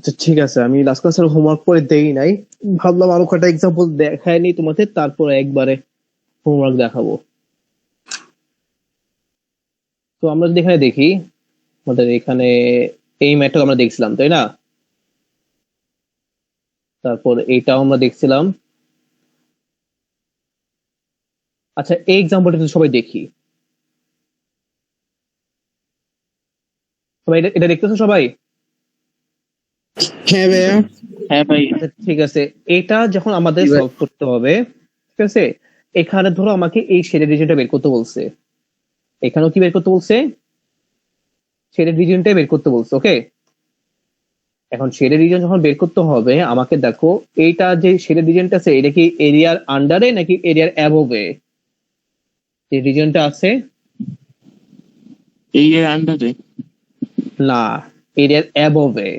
আচ্ছা ঠিক আছে, আমি লাস্ট ক্লাসের হোমওয়ার্ক করে দেই নাই, ভাবলাম আরো কটা এক্সাম্পল দেখায় নি তোমাদের, তারপরে একবারে হোমওয়ার্ক দেখাবো। তো আমরা যদি এখানে দেখি, আমাদের এখানে এই ম্যাথটা আমরা দেখছিলাম তাই না, তারপর এইটাও আমরা দেখছিলাম। আচ্ছা এই এক্সাম্পলটা কিন্তু সবাই দেখি, সবাই এটা দেখতেছো সবাই? হ্যাঁ ভাইয়া। হ্যাঁ ভাই। আচ্ছা ঠিক আছে, এটা যখন আমাদের সলভ করতে হবে, ঠিক আছে, এখানে ধরো আমাকে এই শেডেড রিজিয়নটা বের করতে বলছে, এখানেও কি বের করতে বলছে, শেডেড রিজিয়নটাই বের করতে বলছে। ওকে, এখন শেডেড রিজিয়ন যখন বের করতে হবে আমাকে, দেখো এইটা যে শেডেড রিজিয়নটা আছে এটা কি এরিয়ার আন্ডারে নাকি এরিয়ার অ্যাবোভে? যে রিজিয়নটা আছে এই এর আন্ডারে না, এরিয়ার অ্যাবোভে।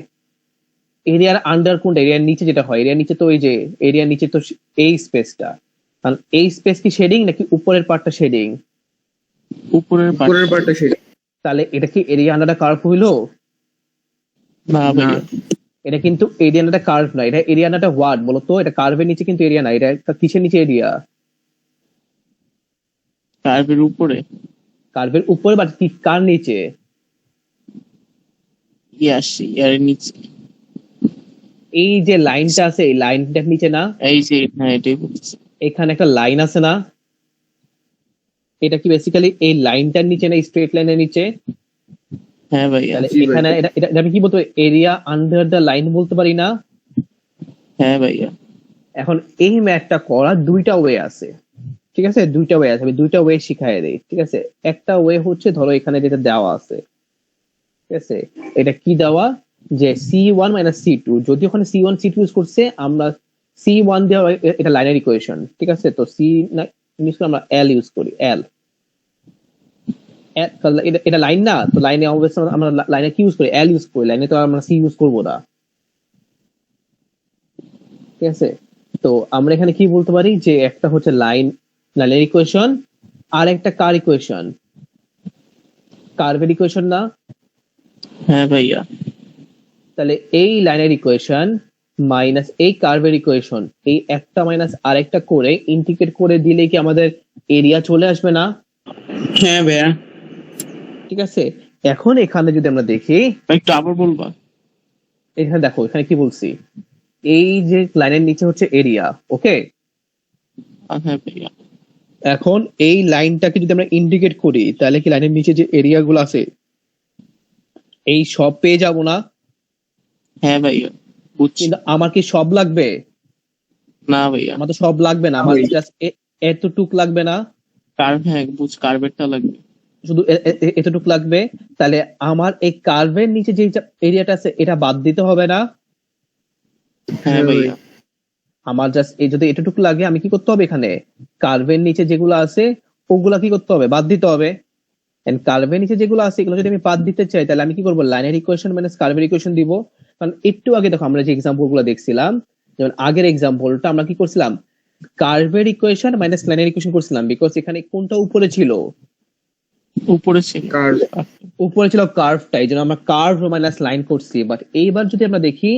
এরিয়ার আন্ডার কোনটা? এরিয়ার নিচে যেটা হয়, এরিয়ার নিচে তো ওই যে এরিয়ার নিচে তো এই স্পেসটা, কারণ এই স্পেস কি শেডিং নাকি উপরের পার্টটা শেডিং? উপরের পার্টটা সেটা তাহলে এটা কি এরিয়া আন্ডারটা কার্ভ হইলো? না ভাইয়া, এটা কিন্তু এরিয়া আন্ডারটা কার্ভ না, এটা এরিয়া আন্ডারটা হোয়াট বলো তো? এটা কার্ভের নিচে কিন্তু এরিয়া না, এটা কিসের নিচে এরিয়া? কার্ভের উপরে। কার্ভের উপরে বা কি কার নিচে? ইয়াস, এর নিচে। এই যে লাইনটা আছে এই লাইনটার নিচে না? এই যে, হ্যাঁ এটাই বলছি। এখানে একটা লাইন আছে না, এটা কি বেসিক্যালি এই লাইনটার নিচে না স্ট্রেট লাইনের নিচে? হ্যাঁ ভাইয়া। তাহলে এখানে এটা আমি কি বলতে পারি, এরিয়া আন্ডার দ্য লাইন বলতে পারি না? হ্যাঁ ভাইয়া। এখন এই ম্যাথটা করার দুইটা ওয়ে আছে, ঠিক আছে, দুইটা ওয়ে আছে, আমি দুইটা ওয়ে শিখাই দেই। ঠিক আছে, একটা ওয়ে হচ্ছে ধরো এখানে যেটা দেওয়া আছে, ঠিক আছে, এটা কি দেওয়া যে C1 মাইনাস C2, যদি ওখানে C1 C2 ইউজ করছে আমরা C1 দেওয়া, এটা লাইনার ইকুয়েশন, ঠিক আছে, তো সি ইউজ করে আমরা L ইউজ করি, L। এটা লাইন না, তো লাইনে আমরা লাইনে কি ইউজ করি, L ইউজ করি, লাইনে তো আমরা C ইউজ করবো না, ঠিক আছে। তো আমরা এখানে কি বলতে পারি যে একটা হচ্ছে লাইনের ইকুয়েশন, আর একটা কার ইকুয়েশন, কার্ভের ইকুয়েশন না? হ্যাঁ ভাইয়া। তাহলে এই লাইনের ইকুয়েশন মাইনাস এই কার্ভের ইকুয়েশন, এই একটা মাইনাস আরেকটা করে ইন্টিগ্রেট করে দিলে কি আমাদের এরিয়া চলে আসবে না? হ্যাঁ ভাইয়া। ঠিক আছে, এখন এখানে যদি আমরা দেখি, একটু আবার বলবা? এখানে দেখো এখানে কি বলছি, এই যে লাইনের নিচে হচ্ছে এরিয়া, ওকে। হ্যাঁ ভাইয়া। এখন এই লাইনটাকে যদি আমরা ইন্ডিকেট করি তাহলে কি লাইনের নিচে যে এরিয়া গুলো আছে এই সব পেয়ে যাব না? হ্যাঁ ভাইয়া বুঝছি। কিন্তু আমার কি সব লাগবে? না ভাইয়া, আমার তো সব লাগবে না, আমার জাস্ট এতটুক লাগবে না? কার্ভ, হ্যাঁ বুঝ, কার্ভেরটা লাগবে। শুধু এতটুক লাগবে, তাহলে আমার এই কার্ভের নিচে যে এরিয়াটা আছে এটা বাদ দিতে হবে না? হ্যাঁ ভাইয়া। আমার জাস্ট এই যদি এতটুকু লাগে আমি কি করতে হবে, এখানে কার্ভের নিচে যেগুলো আছে ওগুলা কি করতে হবে, বাদ দিতে হবে। এন্ড কার্ভের নিচে যেগুলো আছে এগুলো যদি আমি বাদ দিতে চাই তাহলে আমি কি করবো, লাইনের ইকুয়েশন মাইনাস কার্ভের ইকুয়েশন দিব। কারণ একটু আগে দেখো আমরা যে এক্সাম্পল গুলো দেখছিলাম, যেমন আগের এক্সাম্পলটা আমরা কি করছিলাম, কার্ভের ইকুয়েশন মাইনাস লাইনের ইকুয়েশন করছিলাম, বিকজ এখানে কোনটা উপরে ছিল, উপরে ছিল। উপরে ছিল কার্ভটা, এই জন্য আমরা কার্ভ মাইনাস লাইন করছি। বাট এইবার যদি আমরা দেখি,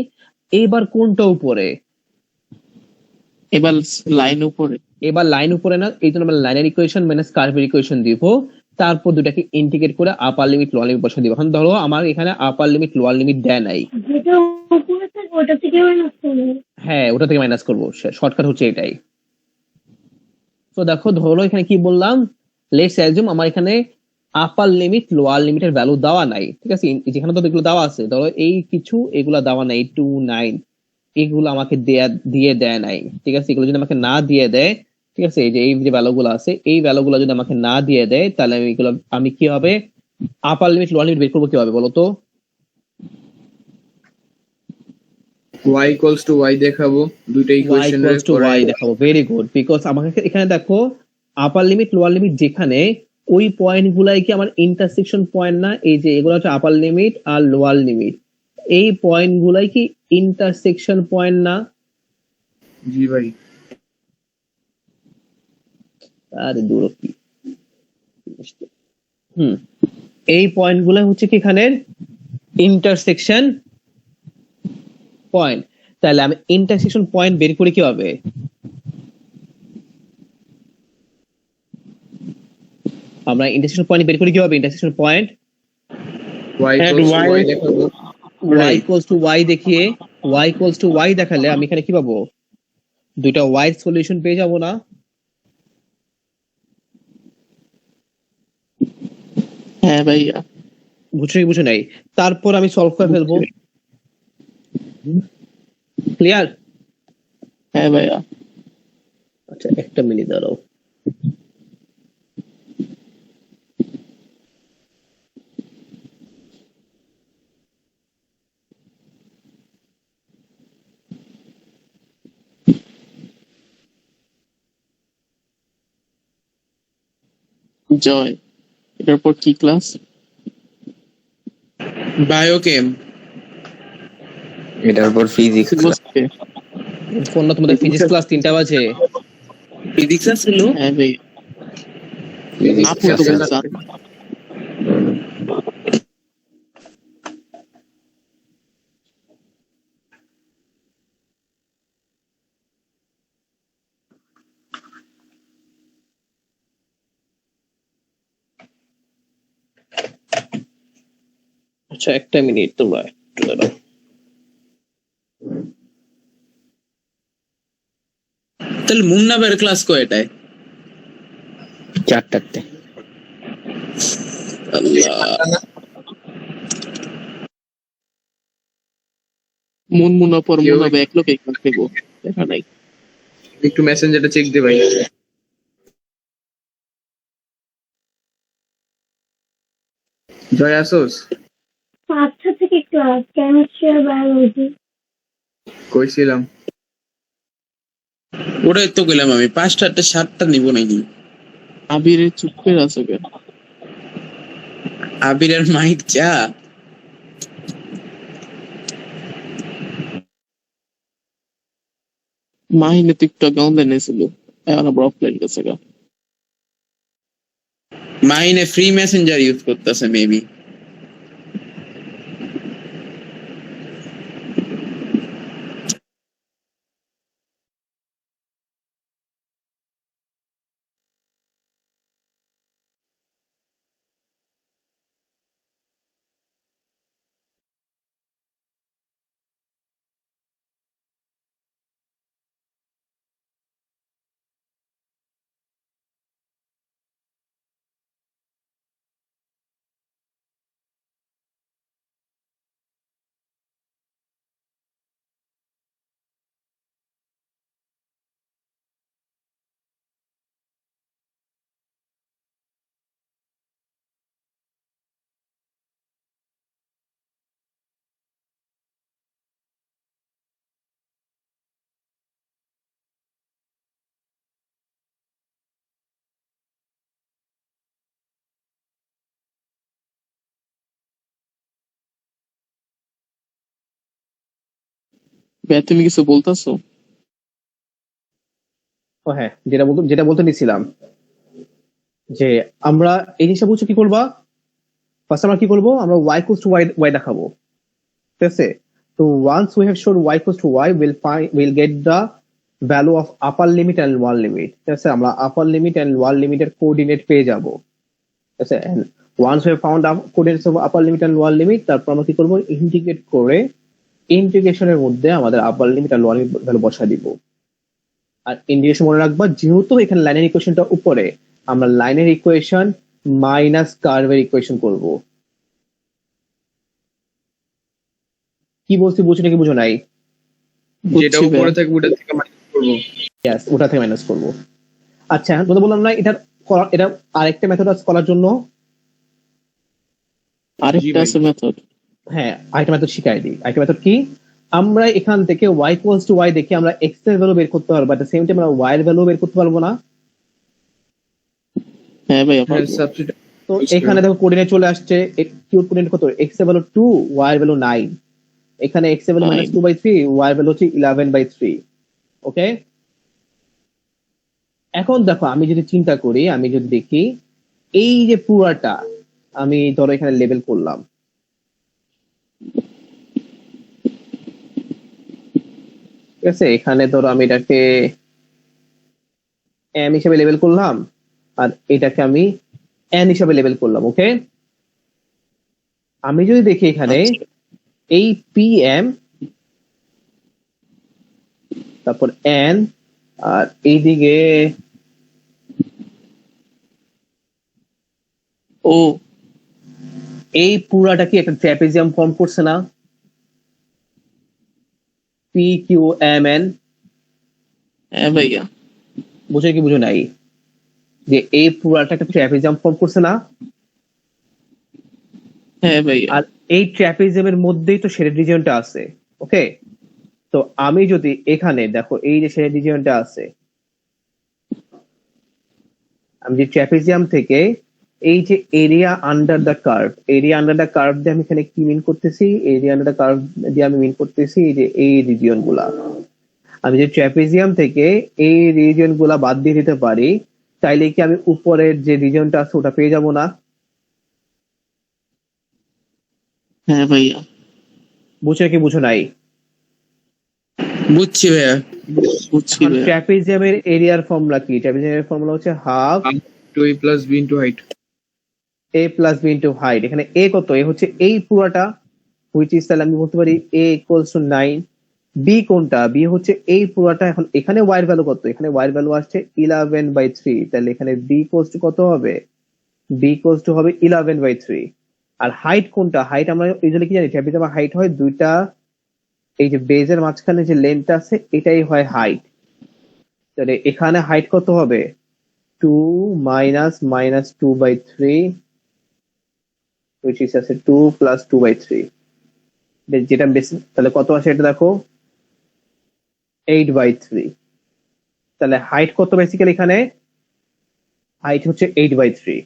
এইবার কোনটা উপরে, এবার লাইন উপরে। এবার লাইন উপরে না, এই জন্য আমরা লাইনের ইকুয়েশন মাইনাস কার্ভের ইকুয়েশন দিব, তারপর দুটাকে ইন্টিগ্রেট করে আপার লিমিট লোয়ার লিমিট বসে দিব। এখন ধরো আমার এখানে আপার লিমিট লোয়ার লিমিট দেয় নাই, হ্যাঁ ওটা থেকে মাইনাস করবো, শর্টকাট হচ্ছে এটাই। তো দেখো ধরো এখানে কি বললাম, লেটস অ্যাজিউম আমার এখানে আপার লিমিট লোয়ার লিমিটের ভ্যালু দেওয়া নাই, ঠিক আছে, যেখানে তো এগুলো দেওয়া আছে, ধরো এই কিছু এগুলা দেওয়া নাই 2 9 এগুলো আমাকে দিয়ে দেয় নাই, ঠিক আছে, এগুলো যদি আমাকে না দিয়ে দেয়, ঠিক আছে, এই যে ভ্যালু গুলো আছে এই ভ্যালু গুলো যদি আমাকে না দিয়ে দেয় তাহলে আমি কি হবে, আপার লিমিট লোয়ার লিমিট বের করবো কিভাবে বলো তো? y equals to y দেখাবো, দুইটা ইকুয়েশন y দেখাবো, ভেরি গুড, বিকজ আমাকে এখানে দেখো আপার লিমিট লোয়ার লিমিট যেখানে ওই পয়েন্ট গুলাই কি আমার ইন্টারসেকশন পয়েন্ট না? এই যে এগুলো হচ্ছে আপার লিমিট আর লোয়ার লিমিট, এই পয়েন্ট গুলাই কি ইন্টারসেকশন পয়েন্ট না? জি ভাই। আরে দূর কি, এই পয়েন্ট গুলো হচ্ছে কি এখানে ইন্টারসেকশন পয়েন্ট। তাহলে আমি ইন্টারসেকশন পয়েন্ট বের করি কিভাবে? আমরা ইন্টারসেকশন পয়েন্ট বের করি কিভাবে? Intersection point y equals to y দেখাবো। y equals to y দেখিয়ে y equals to y দেখালে আমি এখানে কি পাবো? দুইটা y এর সলিউশন পেয়ে যাবো না? হ্যাঁ ভাইয়া। বুঝছো কি বুঝো নাই? তারপর আমি সলভ করে ফেলবো। ক্লিয়ার? হ্যাঁ ভাইয়া। আচ্ছা একটা মিনিট দাঁড়াও। জয়, এটার পর কি ক্লাস? বায়োকেম। এটার পর ফিজিক্স বসতে। ফোন না তোমাদের ফিজিক্স ক্লাস 3টা বাজে। ফিজিক্স ছিল। হ্যাঁ ভাইয়া। আপু তো বলছে আচ্ছা একটা মিনিট তোমরা একটু দাঁড়াও। তাহলে মুন্নাবের ক্লাস কয়টায়? 4টাতে। মুনমুনা পর মুনা ব্যাকলগ এই ক্লাস দেবো, দেখা নাই। একটু মেসেঞ্জারটা চেক দে ভাই। জয় আসোস? 5টা থেকে ক্লাস, কেমিস্ট্রি আর বায়োলজি। কইছিলাম ওটাই তো কইলাম আমি 5টা 7টা নিব নাকি। আবিরের চুপ করে আছে কেন? আবিরের মাইক যা। মাহিনে তো একটু আগে অনলাইনে ছিল, এখন আবার অফলাইন গেছে গা। মাইনে ফ্রি মেসেঞ্জার ইউজ করতেছে মেবি। ভাইয়া তুমি কিছু বলতেছো? ও হ্যাঁ, যেটা বলতে নিছিলাম যে আমরা এই জিনিসটা বুঝছো কি করবা? ফার্স্ট আমরা কি করবো? আমরা y equals to y দেখাবো, ঠিক আছে? তো once we have shown y equals to y, we'll get the value of upper limit and lower limit, ঠিক আছে? আমরা upper limit and lower limit এর কোঅর্ডিনেট পেয়ে যাবো, ঠিক আছে? and once we have found coordinates of upper limit and lower limit, তারপর আমরা কি করবো? ইন্টিগ্রেট করে ইন্টিগ্রেশনের মধ্যে আমাদের আপার লিমিট আর লোয়ার লিমিট ভ্যালু বসায় দিব। আর ইন্টিগ্রেশন মনে রাখবা, যেহেতু এখানে লাইনের ইকুয়েশনটা উপরে, আমরা লাইনের ইকুয়েশন মাইনাস কার্ভের ইকুয়েশন করব। কি বলছি বুঝছো নাকি বুঝো নাই? যেটা উপরে থাকে ওটা থেকে মাইনাস করব। यस, ওটা থেকে মাইনাস করব। আচ্ছা তোমরা বললাম না এটা আরেকটা মেথড আছে করার জন্য। আরেকটা আছে মেথড? হ্যাঁ, আরেকটা মেথড শিখাই দিই। আরেকটা মেথড কি? আমরা এখান থেকে y equals to y দেখে আমরা x এর ভ্যালু বের করতে পারবো, এট দ্য সেম টাইম আমরা y এর ভ্যালু বের করতে পারবো না? হ্যাঁ ভাইয়া। তো এখানে দেখো কোঅর্ডিনেট চলে আসছে, কিউ কোঅর্ডিনেট কত? x এর ভ্যালু 2, y এর ভ্যালু 9। এখানে x এর ভ্যালু -2/3, y এর ভ্যালু হচ্ছে 11/3। ওকে, এখন দেখো আমি যদি চিন্তা করি, আমি যদি দেখি এই যে পুরাটা আমি ধরো এখানে লেবেল করলাম, ঠিক আছে, এখানে ধরো আমি এটাকে এম হিসেবে লেবেল করলাম আর এটাকে আমি এন হিসেবে লেবেল করলাম। ওকে, আমি যদি দেখি এখানে আচ্ছা। এই পি এম তারপর এন আর এইদিকে ও এই পুরাটা কি একটা ট্র্যাপিজিয়াম ফর্ম করছে না? পি কিউ এম এন, হ্যাঁ ভাইয়া। বুঝে কি বুঝো নাই যে এই পুরাটা একটা ট্র্যাপিজিয়াম ফর্ম করছে না? হ্যাঁ ভাইয়া। আর এই ট্র্যাপিজিয়ামের মধ্যেই তো শেডেড রিজিয়নটা আছে। ওকে, তো আমি যদি এখানে দেখো এই যে শেডেড রিজিয়নটা আছে, আমি যে ট্র্যাপিজিয়াম থেকে এই যে area under the curve, area under the curve দিয়ে আমি এখানে কি মিন করতেছি? এরিয়া আন্ডার দ্য কার্ভ দিয়ে আমি মিন করতেছি এই যে এই রিজিয়ন গুলা। আমি যে ট্র্যাপিজিয়াম থেকে এই রিজিয়ন গুলা বাদ দিয়ে দিতে পারি, তাইলে কি আমি উপরের যে রিজিয়নটা আছে ওটা পেয়ে যাবো না? হ্যাঁ ভাইয়া। বুঝে কি বুঝো নাই? বুঝছি ভাইয়া। বুঝছি ভাইয়া। ট্র্যাপিজিয়ামের এরিয়ার ফর্মুলা কি? ট্র্যাপিজিয়ামের ফর্মুলা হচ্ছে have to A plus B into height. A plus B into height. এখানে এ কত? এ হচ্ছে এই পুরাটা, হুইচ ইজ, তাহলে আমি বলতে পারি এ ইকুয়ালস টু 9। বি কোনটা? বি হচ্ছে এই পুরাটা। এখন এখানে ওয়াই এর ভ্যালু কত? এখানে ওয়াই এর ভ্যালু আসছে 11/3, তাহলে এখানে বি ইকুয়ালস টু কত হবে? বি ইকুয়ালস টু হবে 11/3। আর হাইট কোনটা? হাইট আমরা ইউজুয়ালি কি জানি, ট্র্যাপিজিয়ামের হাইট হয় দুইটা, এই যে বেজের মাঝখানে যে লেন্থটা আছে এটাই হয় হাইট। তাহলে এখানে হাইট কত হবে? 2 মাইনাস মাইনাস 2/3, which is আছে 2 plus 2/3, যেটা বেশি, তাহলে কত আসে এটা দেখো 8/3। তাহলে হাইট কত বেসিক্যালি এখানে? হাইট হচ্ছে 8/3।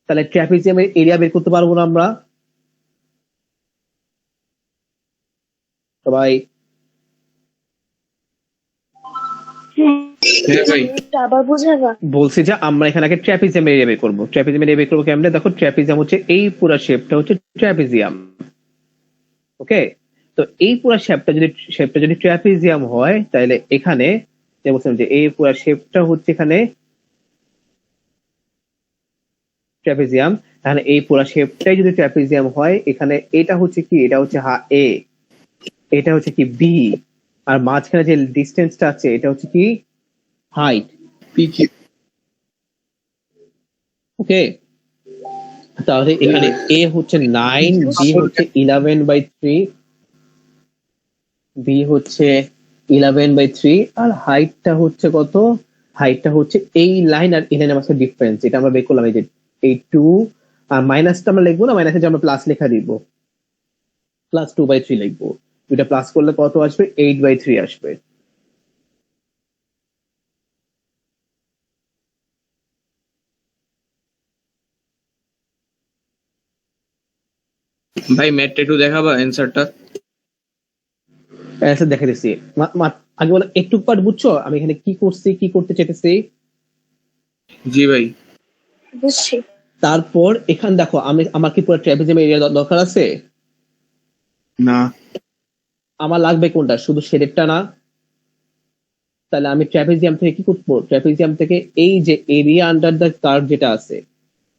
তাহলে ট্র্যাপিজিয়ামের এরিয়া বের করতে পারবো না আমরা সবাই? হ্যাঁ ভাই। আবার বুঝাবা? বলছি যে আমরা এখানে আগে ট্র্যাপিজিয়ামের এরিয়া বের করবো। ট্র্যাপিজিয়ামের এরিয়া বের করবো কেমনে? দেখো ট্র্যাপিজিয়াম হচ্ছে এই পুরা শেপটা হচ্ছে ট্র্যাপিজিয়াম। ওকে, তো এই পুরা শেপটা যদি ট্র্যাপিজিয়াম হয়, তাহলে এখানে যে বলছিলাম যে এই পুরা শেপটা হচ্ছে এখানে ট্র্যাপিজিয়াম, তাহলে এই পুরা শেপটাই যদি ট্র্যাপিজিয়াম হয়, এখানে এটা হচ্ছে কি? এটা হচ্ছে এ, এটা হচ্ছে কি বি, আর মাঝখানে যে ডিস্টেন্সটা আছে এটা হচ্ছে কি হাইট। P Q. ওকে, তাহলে এখানে এ হচ্ছে 9, বি হচ্ছে 11/3, বি হচ্ছে 11/3, আর হাইটটা হচ্ছে কত? হাইটটা হচ্ছে এই লাইন আর এই লাইনের মাঝে ডিফারেন্স, এটা আমরা বের করলাম। এই যে এই 2 আর মাইনাসটা আমরা লিখবো না, মাইনাসে যে আমরা প্লাস লেখা দিব, প্লাস 2/3 লিখবো। দুইটা প্লাস করলে কত আসবে? 8/3 আসবে। ভাই ম্যাথটা একটু দেখাবা অ্যান্সারটা? অ্যান্সার দেখে দিচ্ছি। আগে বলো একটু পার্ট বুঝছো আমি এখানে কি করছি, কি করতে চাইতেছি? জি ভাই। বুঝছি। তারপর এখানে দেখো আমি, আমার কি পুরো ট্র্যাপিজিয়াম এরিয়া দরকার আছে? না। আমার লাগবে কোনটা? শুধু শেডেরটা না। তাহলে আমি ট্র্যাপিজিয়াম থেকে কি করবো? ট্র্যাপিজিয়াম থেকে এই যে এরিয়া আন্ডার দ্য কার্ভ যেটা আছে,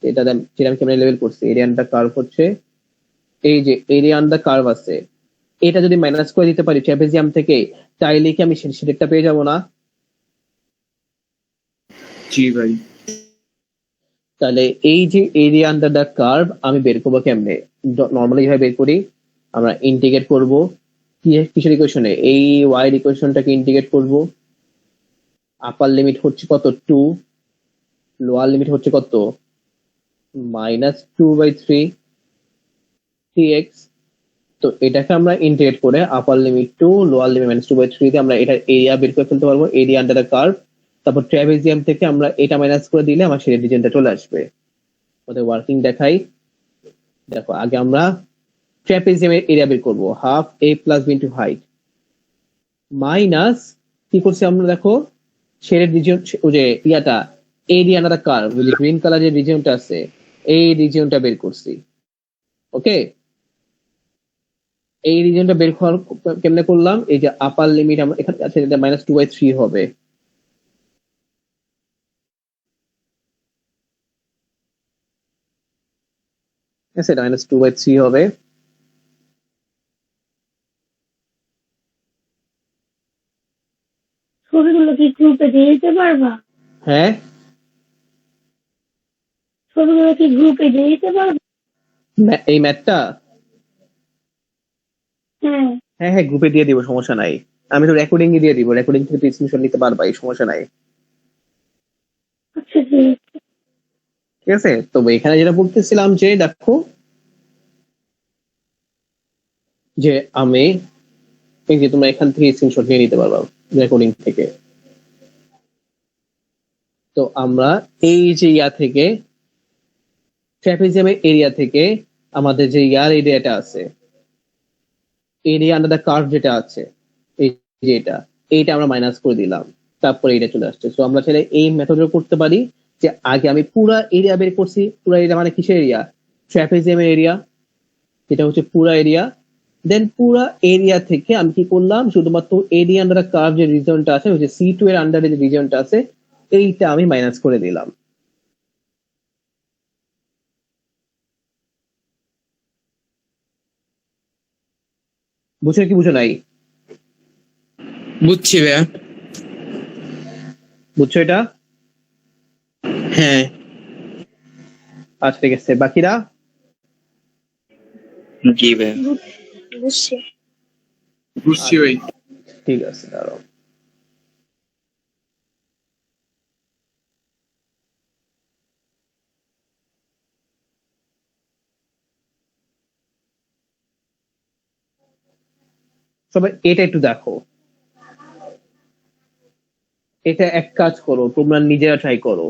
যেটা আমি ক্যামেরা লেভেল করছি, এরিয়া আন্ডার কার্ভ হচ্ছে এই যে এরিয়া আন্ডার কার্ভ আছে, এটা যদি মাইনাস করে দিতে পারি ট্র্যাপিজিয়াম থেকে, তাইলে কি আমি শেডেরটা পেয়ে যাবো না? জি ভাই। তাহলে এই যে এরিয়া আন্ডার দ্য কার্ভ আমি বের করবো কেমনে? নর্মালি যেভাবে বের করি, আমরা ইন্টিগ্রেট করব কিসের ইকুয়েশনে? এই ওয়াই এর ইকুয়েশনটাকে ইন্টিগ্রেট করব। আপার লিমিট হচ্ছে কত? 2, লোয়ার লিমিট হচ্ছে কত? -2/3 dx। তো এটাকে আমরা ইন্টিগ্রেট করে আপার লিমিট 2 লোয়ার লিমিট -2/3 দিয়ে আমরা এটা এরিয়া বের করে ফেলতে পারবো, এরিয়া আন্ডার দ্য কার্ভ। তারপর ট্র্যাপিজিয়াম থেকে আমরা এটা মাইনাস করে দিলে আমার শেডেড রিজিয়নটা চলে আসবে। ওদের ওয়ার্কিং দেখাই। দেখো আগে আমরা ট্র্যাপিজিয়ামের এরিয়া বের করবো, half A plus B into height minus কি করছি আমরা দেখো শেডেড রিজিয়ন, ওই যে ইয়াটা এরিয়া আন্ডার দ্য কার্ভ, ওই যে গ্রিন কালার যে রিজিয়নটা আছে এই রিজিয়নটা বের করছি। ওকে, এই রিজনটা বের করার কেমনে করলাম, এই যে আপার লিমিট আমরা এখানে আছে, এটা -2/3 হবে। ঠিক আছে, এটা -2/3 হবে। ছবিগুলো কি গ্রুপে দিয়ে দিতে পারবা? হ্যাঁ, ছবিগুলো কি গ্রুপে দিয়ে দিতে পারবা? এই ম্যাথটা হ্যাঁ। হ্যাঁ হ্যাঁ গ্রুপে দিয়ে দিব, সমস্যা নাই। আমি তো রেকর্ডিং দিয়ে দিব, রেকর্ডিং থেকে স্ক্রিনশট নিতে পারবা, এই সমস্যা নাই। আচ্ছা ঠিক আছে। ঠিক আছে, তো এখানে যেটা বলতেছিলাম যে দেখো, যে আমি এই যে তোমরা এখান থেকে স্ক্রিনশট নিয়ে নিতে পারবা রেকর্ডিং থেকে। তো আমরা এই যে ইয়া থেকে, ট্রাপিজিয়ামের এরিয়া থেকে আমাদের যে ইয়ার এরিয়াটা আছে, এরিয়া আন্ডার দ্য কার্ভ যেটা আছে, এই যে এইটা আমরা মাইনাস করে দিলাম, তারপরে এটা চলে আসছে। তো আমরা চাইলে এই মেথডও করতে পারি যে আগে আমি পুরা এরিয়া বের করছি, পুরা এরিয়া মানে কিসের এরিয়া, ট্রাপিজিয়ামের এরিয়া, যেটা হচ্ছে পুরা এরিয়া। দেন পুরা এরিয়া থেকে আমি কি করলাম, শুধুমাত্র এরিয়া আন্ডার দ্য কার্ভ যে রিজনটা আছে, হচ্ছে C2 এর আন্ডারে যে রিজনটা আছে, এইটা আমি মাইনাস করে দিলাম। বুঝছো কি বুঝো নাই? বুঝছি ভাইয়া। বুঝছো এটা? হ্যাঁ আচ্ছা ঠিক আছে, বাকিরা? জি ভাইয়া বুঝছি। বুঝছি ভাই। ঠিক আছে, দাঁড়াও। সবাই এটা একটু দেখো, এটা এক কাজ করো, তোমরা নিজেরা ট্রাই করো।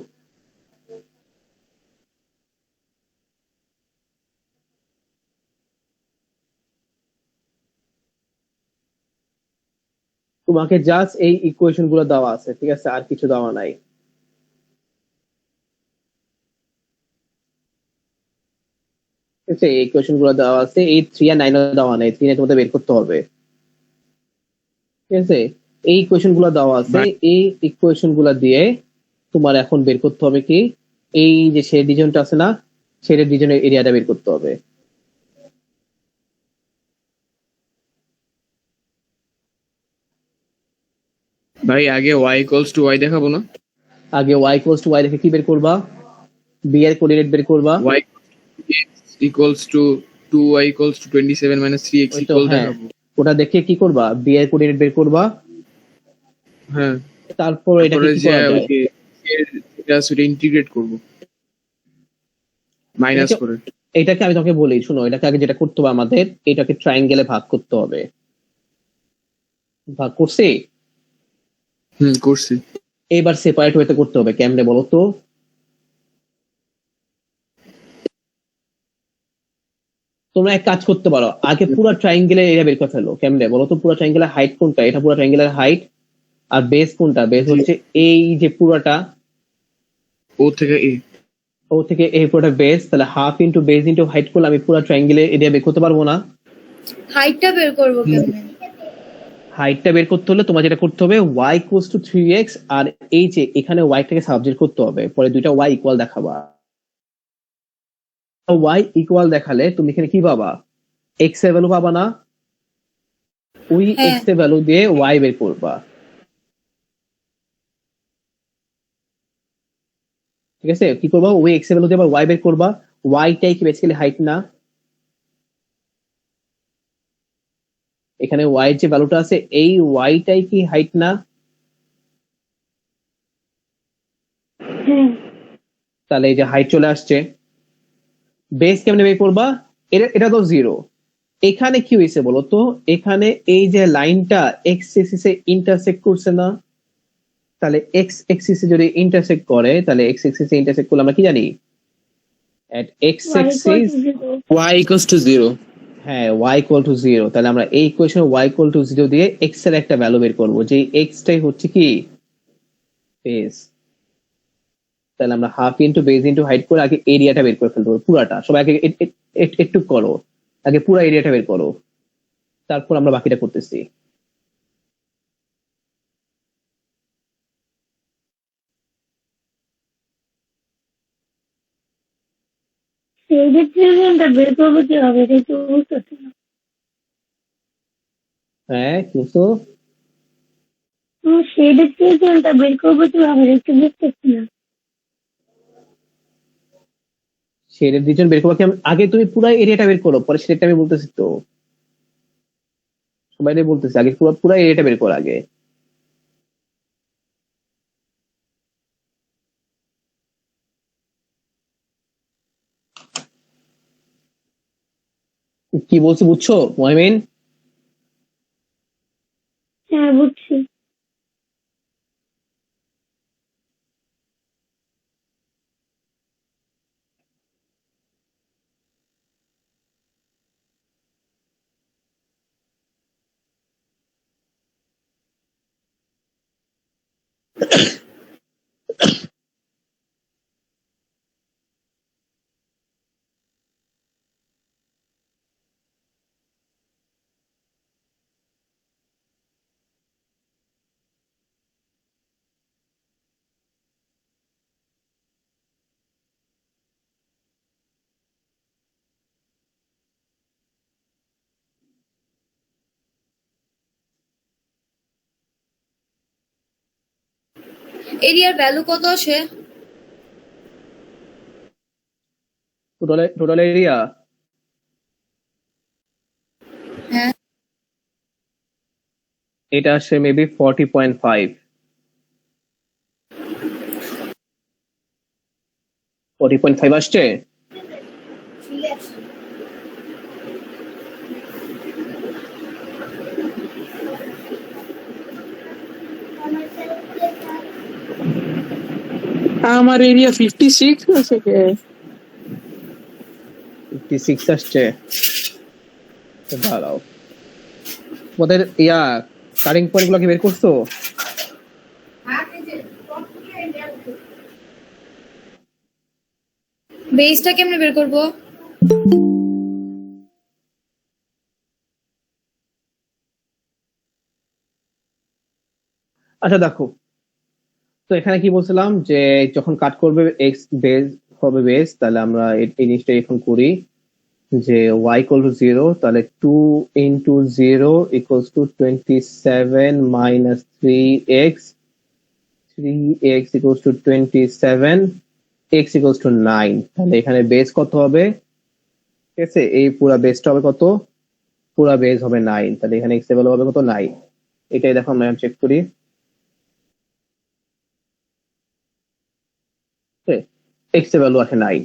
তোমাকে জাস্ট এই ইকুয়েশন গুলো দেওয়া আছে, ঠিক আছে, আর কিছু দেওয়া নাই। ঠিক আছে, এই ইকুয়েশন গুলো দেওয়া আছে, এই 3 আর 9 দেওয়া নাই, 3 তোমাদের বের করতে হবে। ঠিক আছে, এই ইকুয়েশন গুলো দেওয়া আছে, এই ইকুয়েশন গুলা দিয়ে তোমার এখন বের করতে হবে কি, এই যে শেড রিজনটা আছে না, শেড রিজনের এরিয়াটা বের করতে হবে। ভাই আগে y=y দেখাবো না? আগে y=y দেখে কি বের করবা, b এর কোঅর্ডিনেট বের করবা। y=2y=27 - 3x ওই তো, হ্যাঁ, দেখাবো। ওটা দেখে কি করবা, b এর কোঅর্ডিনেট বের করবা। হ্যাঁ, তারপর এটাকে তারপরে কি যে করা যায়, ওই যে এটা সেটা ইন্টিগ্রেট করব মাইনাস এটাকে করে। এটাকে আমি তোমাকে বলি, শুনো, এটাকে আগে যেটা করতে হবে আমাদের, এটাকে ট্রায়াঙ্গেলে ভাগ করতে হবে। ভাগ করছি, করছি। এবার সেপারেট ওয়েতে করতে হবে, কেমনে বলো তো? তোমরা এক কাজ করতে পারো, আগে পুরো ট্রায়াঙ্গেলের এরিয়া বের করে ফেলো। কেমনে বলো তো? পুরো ট্রায়াঙ্গেলের হাইট কোনটা, এটা পুরো ট্রায়াঙ্গেলের হাইট, আর বেস কোনটা, বেস হচ্ছে এই যে পুরোটা, ও থেকে এ। ও থেকে এই পুরোটা বেস, তাহলে half into base into height করলে আমি পুরো ট্রায়াঙ্গেলের এরিয়া বের করতে পারবো না? হাইটটা বের করবো কেমনে? হাইটটা বের করতে হলে তোমার যেটা করতে হবে, y=3x, আর এই যে এখানে y টাকে সাবজেক্ট করতে হবে, পরে দুইটা y ইকুয়াল দেখাবা। y ইকুয়াল দেখালে তুমি এখানে কি পাবা, x এর ভ্যালু পাবা না, ওই হ্যাঁ। x এর ভ্যালু দিয়ে y বের করবা। ঠিক আছে, কি করবা, ওই x এর ভ্যালু দিয়ে আবার y বের করবা। y টাই কি বেসিক্যালি হাইট না? এখানে y এর যে ভ্যালুটা আছে, এই y টাই কি হাইট না? হ্যাঁ। তাহলে এই যে হাইট চলে আসছে। বেস কেমনে বের করবা, এটা তো 0। এখানে কি হয়েছে বলতো, এখানে এই যে লাইনটা এক্স এক্সিসে ইন্টারসেক্ট করছে না, তাহলে এক্স এক্সিসে যদি ইন্টারসেক্ট করে, তাহলে এক্স এক্সিসে ইন্টারসেক্ট করলে আমরা কি জানি, এট এক্স এক্সিস, y=0। হ্যাঁ, y=0। তাহলে আমরা এই ইকুয়েশনে y=0 দিয়ে x এর একটা ভ্যালু বের করব, যে x টাই হচ্ছে কি বেস। তাহলে আমরা half into base into height করে আগে এরিয়াটা বের করে ফেলবো পুরাটা। সবাই আগে একটু করো, আগে পুরা এরিয়াটা বের করো। তারপর আমরা বাকিটা করতেছি। শেডের ট্রিলিয়নটা বের করবো কিভাবে এটা একটু বুঝতেছি না। হ্যাঁ কিন্তু শেডের ট্রিলিয়নটা বের করবো কিভাবে এটা একটু বুঝতেছি না। শেডের রিজন বের করবো কি আগে তুমি পুরো এরিয়াটা বের করো, পরে শেডটা আমি বলতেছি তো, সবাই বলতেছি আগে পুরো এরিয়াটা বের করো আগে। কি বলছি বুঝছো মহিমিন? হ্যাঁ বুঝছি। এরিয়ার ভ্যালু কত আসে? টোটাল এরিয়া হ্যাঁ, এটা আসে মেবি 40.5। 40.5 আসছে। আমার এরিয়া 56 আছে কে? 56 আসছে। তো দাঁড়াও, ওদের কাটিং পয়েন্ট গুলো কি বের করছো? বেসটা কেমনে বের করবো? আচ্ছা দেখো, তো এখানে কি বলছিলাম যে যখন কাট করবে এক্স বেস হবে বেস, তাহলে আমরা এই জিনিসটা এখন করি যে y ইকুয়াল টু 0, তাহলে 2 into 0 equals to 27 minus 3x, 3x equals to 27, x equals two 9। তাহলে এখানে বেস কত হবে? ঠিক আছে, এই পুরা বেসটা হবে কত? পুরা বেস হবে 9। তাহলে এখানে x এর ভ্যালু হবে কত? 9। এটাই দেখো আমরা চেক করি। x এর ভ্যালু আসে 9।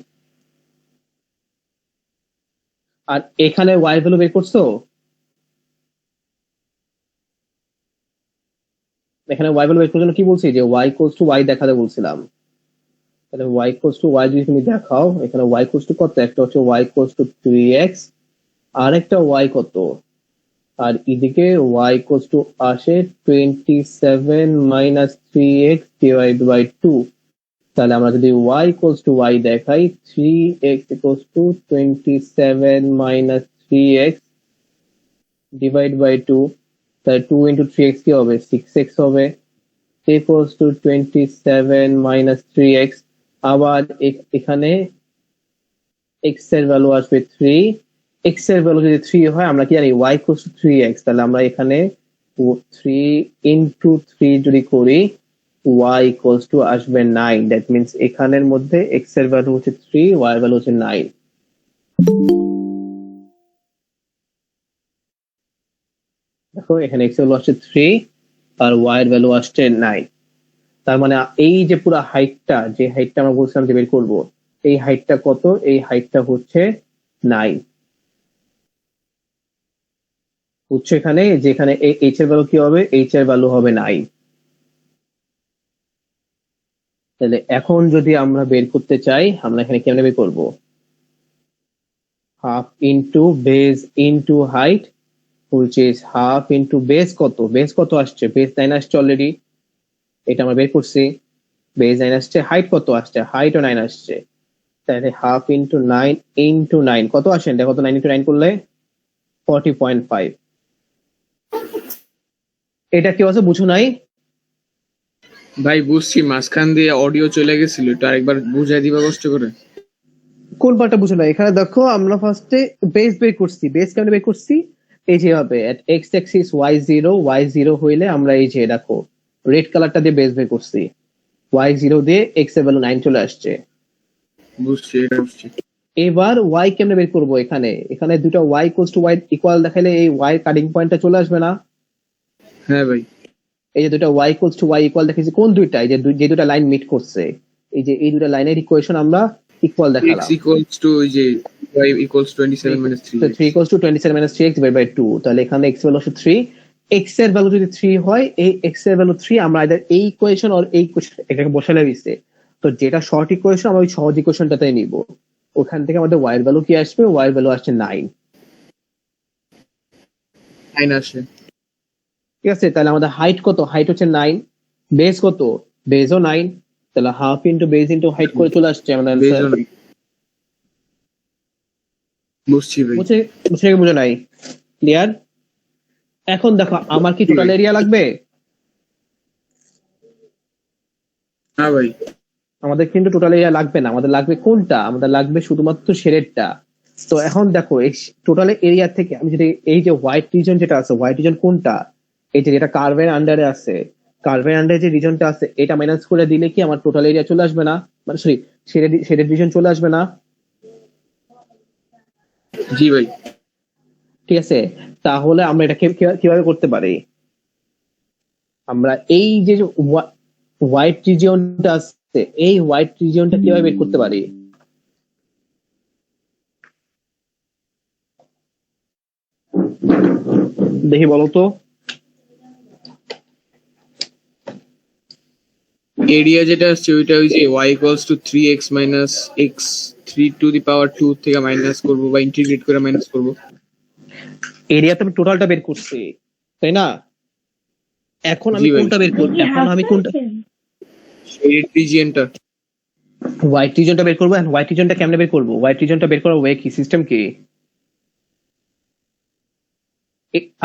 আর এখানে y এর ভ্যালু বের করছো? এখানে y ভ্যালু বের করার জন্য কি বলছি যে y ইকুয়ালস টু y দেখাতে বলছিলাম। তাহলে y ইকুয়ালস টু y যদি তুমি দেখাও, এখানে y ইকুয়ালস টু কত? একটা হচ্ছে y ইকুয়ালস টু 3x, আর একটা y কত? আর এদিকে y ইকুয়ালস টু আসে 27 মাইনাস 3x ডিভাইড বাই 2। তাহলে আমরা যদি y ইকুয়ালস টু y দেখাই, 3x equals to 27 minus 3x divide by 2, তাহলে 2 ইন্টু 3x কি হবে? 6x হবে, ইকুয়ালস টু 27 মাইনাস 3x। আবার এখানে x এর ভ্যালু আসবে 3। x এর ভ্যালু যদি 3 হয়, আমরা কি জানি y ইকুয়ালস টু 3x, তাহলে আমরা এখানে 3 ইন্টু 3 যদি করি, y ইকুয়ালস টু আসবে 9। দ্যাট মিনস এখানের মধ্যে x এর ভ্যালু হচ্ছে 3, y এর ভ্যালু হচ্ছে 9। দেখো এখানে x এর ভ্যালু আসছে 3 আর y এর ভ্যালু আসছে 9। তার মানে এই যে পুরো হাইটটা, যে হাইটটা আমরা বলছিলাম যে বের করবো, এই হাইটটা কত? এই হাইটটা হচ্ছে 9। বুঝছো এখানে যেখানে h এর ভ্যালু কি হবে? h এর ভ্যালু হবে 9। তাহলে এখন যদি আমরা বের করতে চাই, আমরা এখানে কেমনে বের করবো? Half into base into height, which is half into base কত? বেস কত আসছে? বেস 9 আসছে অলরেডি, এটা আমরা বের করছি। বেস 9 আসছে, হাইট কত আসছে? হাইটও 9 আসছে। তাহলে হাফ ইন্টু 9 ইন্টু 9 কত আসেন? দেখো তো, 9 ইন্টু 9 করলে 40.5। এটা কি আছে বুঝো নাই? ভাই বুঝছি, মাঝখান দিয়ে অডিও চলে গেছিল, এটা আরেকবার বুঝাই দিবা কষ্ট করে। কোন পার্টটা বুঝো নাই? এখানে দেখো আমরা ফার্স্টে বেস বের করছি। বেস কেমনে বের করছি? এই যে হবে এক্স অ্যাক্সিস y0 হইলে আমরা এই যে দেখো রেড কালারটা দিয়ে বেস বের করছি। y0 দিয়ে এক্স এর ভ্যালু 9 চলে আসছে। বুঝছি, এটা বুঝছি। এবার y কেমনে বের করবো? এখানে এখানে দুটো y y ইকুয়াল দেখাইলে এই y কাটিং পয়েন্টটা চলে আসবে না? হ্যাঁ ভাই, এই যে দুটো y ইকুয়াল দেখেছি কোন দুইটা? এই যে যে দুটো লাইন মিট করছে, এই যে এই দুটো লাইনের ইকুয়েশন আমরা ইকুয়াল x দেখালাম। equals to ওই যে y equals 27 minus 3. 3 equals to 27 minus 3x divided by 2, তাহলে এখানে x ভ্যালু হচ্ছে 3। x এর ভ্যালু যদি 3 হয়, এই x এর ভ্যালু 3 আমরা আইদার এই ইকুয়েশন অর এই ইকুয়েশন এটাকে বসালে দিছে। তো যেটা শর্ট ইকুয়েশন আমরা ওই সহজ ইকুয়েশনটাতে নিব। ওখান থেকে আমাদের y এর ভ্যালু কি আসবে? y এর ভ্যালু আসছে 9। 9 আসে। ঠিক আছে, তাহলে আমাদের হাইট কত? হাইট হচ্ছে 9। বেস কত? বেসও 9। তাহলে half into base into height করে চলে আসছে আমাদের Based आंसर। on it. বুঝছি ভাই। বুঝে বুঝে নাই? ক্লিয়ার? এখন দেখো আমার কি টোটাল এরিয়া লাগবে? হ্যাঁ ভাই, আমাদের কিন্তু টোটাল এরিয়া লাগবে না, আমাদের লাগবে কোনটা? আমাদের লাগবে শুধুমাত্র শেডেরটা। তো এখন দেখো এই টোটাল এরিয়া থেকে আমি যদি এই যে হোয়াইট রিজন যেটা আছে, হোয়াইট রিজন কোনটা? এই যে যেটা কার্ভের আন্ডারে আছে, কার্ভের আন্ডারে যে রিজনটা আছে এটা মাইনাস করে দিলে কি আমার টোটাল এরিয়া চলে আসবে না? মানে সরি, শেডেড রিজন চলে আসবে না? জি ভাই। ঠিক আছে, তাহলে আমরা এটাকে কিভাবে করতে পারি? আমরা এই যে হোয়াইট রিজিয়নটা আছে, এই হোয়াইট রিজিয়নটা কিভাবে বের করতে পারি? দেখি বলো তো। এরিয়া যেটা আসছে ওইটা ওই যে y equals to 3x minus x 3 to the power 2 থেকে মাইনাস করব বা ইন্টিগ্রেট করে মাইনাস করব। এরিয়া তো আমি টোটালটা বের করছি, তাই না? এখন আমি জি ভাই। কোনটা বের করব? এখন আমি কোনটা? শেড রিজিয়নটা। হোয়াইট রিজনটা বের করবো। হোয়াইট রিজনটা কেমনে বের করবো? হোয়াইট রিজনটা বের করার ওয়ে কি, সিস্টেম কি?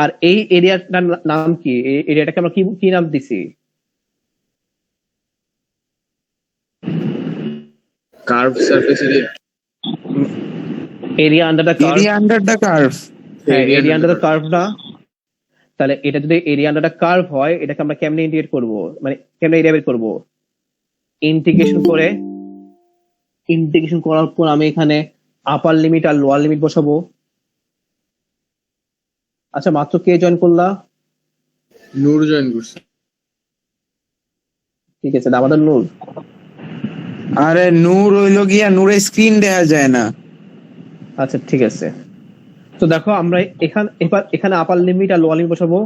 আর এই এরিয়াটার নাম কি? এই এরিয়াটাকে আমরা কি কি নাম দিছি? Curve surface area. Area under the curve. Area under the curve. হ্যাঁ, এরিয়া আন্ডার দ্য কার্ভ না? তাহলে এটা যদি এরিয়া আন্ডার দ্য কার্ভ হয়, এটাকে আমরা কেমনে ইন্টিগ্রেট করব? মানে কেমনে এরিয়া বের করব? ইন্টিগ্রেশন করে, ইন্টিগ্রেশন করার পর আমি এখানে আপার লিমিট আর লোয়ার লিমিট বসাবো। আচ্ছা, মাত্র কে জয়েন করলা? নূর জয়েন করছে। ঠিক আছে, আমাদের নূর। আরে নূর হইলো গিয়া নূরের স্ক্রিন দেখা যায় না। আচ্ছা ঠিক আছে, তো দেখো আমরা এখানে আপার লিমিট আর লোয়ার লিমিট বসাবো।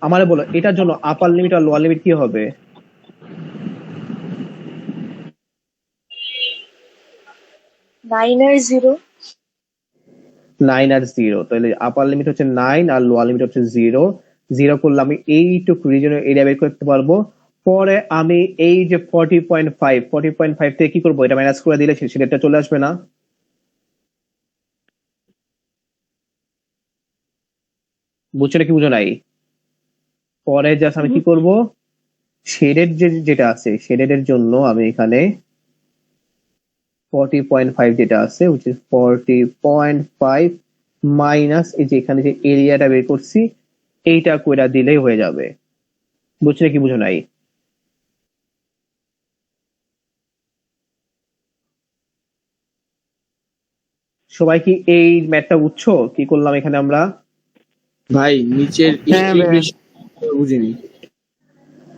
আমারে বলো এটার জন্য আপার লিমিট আর লোয়ার লিমিট কি হবে? 9 আর 0। 9 আর 0, তাহলে আপার লিমিট হচ্ছে 9 আর লোয়ার লিমিট হচ্ছে 0। 0 করলে আমি এইটুকু রিজনের এরিয়া বের করতে পারবো। পরে আমি এই যে 40.5 থেকে কি করবো? এটা মাইনাস করে দিলে সেটা চলে আসবে না? বুঝছো নাকি বুঝো নাই? পরে জাস্ট আমি কি করব? শেডেড যেটা আছে, শেডেড এর জন্য আমি এখানে 40.5 যেটা আছে, which is 40.5 মাইনাস এই যে এখানে যে এরিয়াটা বের করছি এইটা কইরা দিলেই হয়ে যাবে। বুঝছো নাকি বুঝো নাই? সবাই কি এই ম্যাথটা বুঝছো? কি করলাম এখানে আমরা? ভাই নিচের হ্যাঁ ভাই। ইন্টিগ্রেশন বুঝিনি।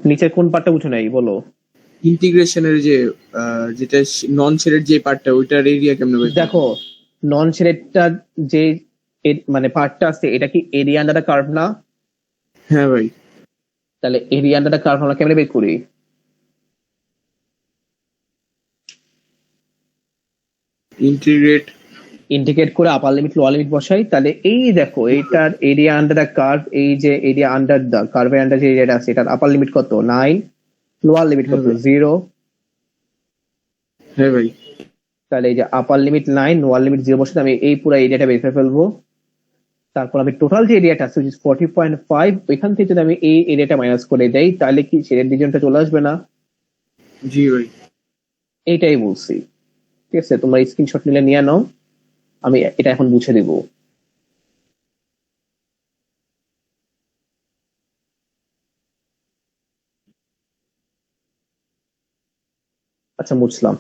নিচের কোন পার্টটা বুঝো নাই বলো? ইন্টিগ্রেশনের যে যেটা নন শেডেড যে পার্টটা ওইটার এরিয়া কেমনে বের করব? দেখো নন শেডেডটা যে মানে পার্টটা আছে এটা কি এরিয়া আন্ডার দ্য কার্ভ না? হ্যাঁ ভাই। তাহলে এরিয়া আন্ডার দ্য কার্ভ আমরা কেমনে বের করি? ইন্টিগ্রেট করে আপার লিমিট লোয়ার লিমিট বসাই। তাহলে এই দেখো এইটার এরিয়া আন্ডার দ্য কার্ভ, এই যে এরিয়া আন্ডার দ্য কার্ভের আন্ডার যে এরিয়াটা আছে এটার আপার লিমিট কত? 9, লোয়ার লিমিট কত? 0। হ্যাঁ ভাই। তাহলে এই যে আপার লিমিট 9, লোয়ার লিমিট 0 বসে আমি এই পুরো এরিয়াটা বের করে ফেলবো। তারপর আমি টোটাল যে এরিয়াটা আছে 40.5, ওইখান থেকে যদি আমি এই এরিয়াটা মাইনাস করে দেই তাহলে কি শেডেড রিজনটা চলে আসবে না? জি ভাই। এইটাই বলছি। ঠিক আছে, তোমরা স্ক্রিনশট নিলে নিয়ে নাও, আমি এটা এখন বুঝে দিব। আচ্ছা, বুঝলাম।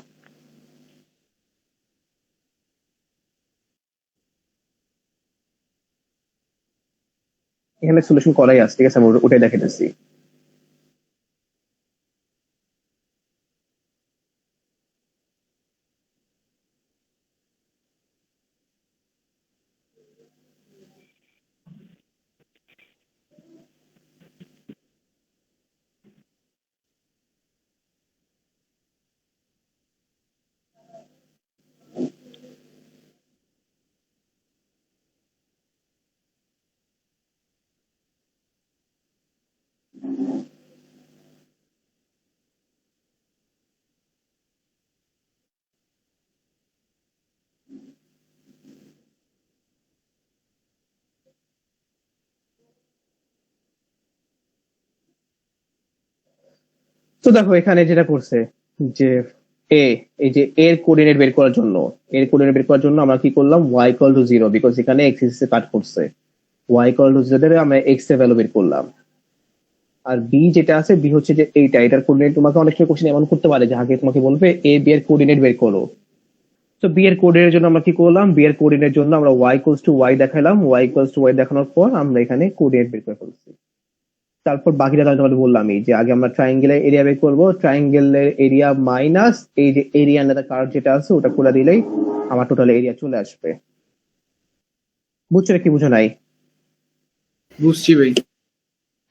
এখানে সলিউশন করাই আছে, ঠিক আছে, আমি ওটাই দেখাইতেছি। তো দেখো এখানে যেটা করছে যে এ, এই যে এর কোঅর্ডিনেট বের করার জন্য, আমরা কি করলাম, y ইকুয়াল টু 0, বিকজ এখানে x এক্সিসে কাট করছে। y ইকুয়াল টু 0 দিয়ে আমরা x এর ভ্যালু বের করলাম। আর বি যেটা আছে, বি হচ্ছে যে এটার কোঅর্ডিনেট, তোমাকে অনেক সময় কোশ্চেন এমন করতে পারে যে আগে তোমাকে বলবে এ বি এর কোঅর্ডিনেট বের করো। তো বি এর কোঅর্ডিনেটের জন্য আমরা কি করলাম, বি এর কোঅর্ডিনেটের জন্য আমরা y ইকুয়ালস টু y দেখালাম, y ইকুয়ালস টু y দেখানোর পর আমরা এখানে কোঅর্ডিনেট বের করে ফেলছি। তারপর বাকিটা তাহলে তোমাদের বললামই যে আগে আমরা ট্রায়াঙ্গেলের এরিয়া বের করবো, ট্রায়াঙ্গেলের এরিয়া মাইনাস এই যে এরিয়া আন্ডার দ্য কার্ভ যেটা আছে ওটা করে দিলেই আমার টোটাল এরিয়া চলে আসবে। বুঝছো কি বুঝো নাই? বুঝছি ভাই।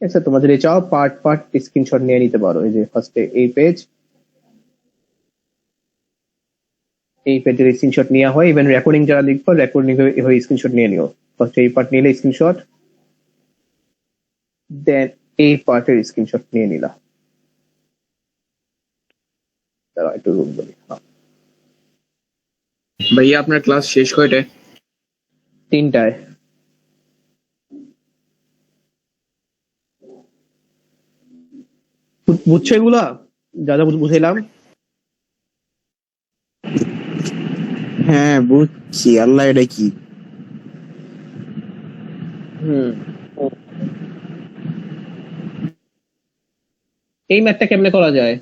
আচ্ছা, তোমরা যদি চাও পার্ট পার্ট স্ক্রিনশট নিয়ে নিতে পারো। এই যে ফার্স্টে এই পেজের স্ক্রিনশট নেওয়া হয়, ইভেন রেকর্ডিং যারা লিখবো রেকর্ডিং হয়ে স্ক্রিনশট নিয়ে নিও। ফার্স্ট এই পার্ট নিলে স্ক্রিনশট, দেন এই পার্টের স্ক্রিনশট নিয়ে নিলা। দাঁড়াও একটু রুম বলি। ভাইয়া আপনার ক্লাস শেষ কয়টায়? 3টায়। বুঝছো এগুলা যা যা বুঝাইলাম? হ্যাঁ বুঝছি। আল্লাহ, এটা কি? এই ম্যাথটা কেমনে করা যায়?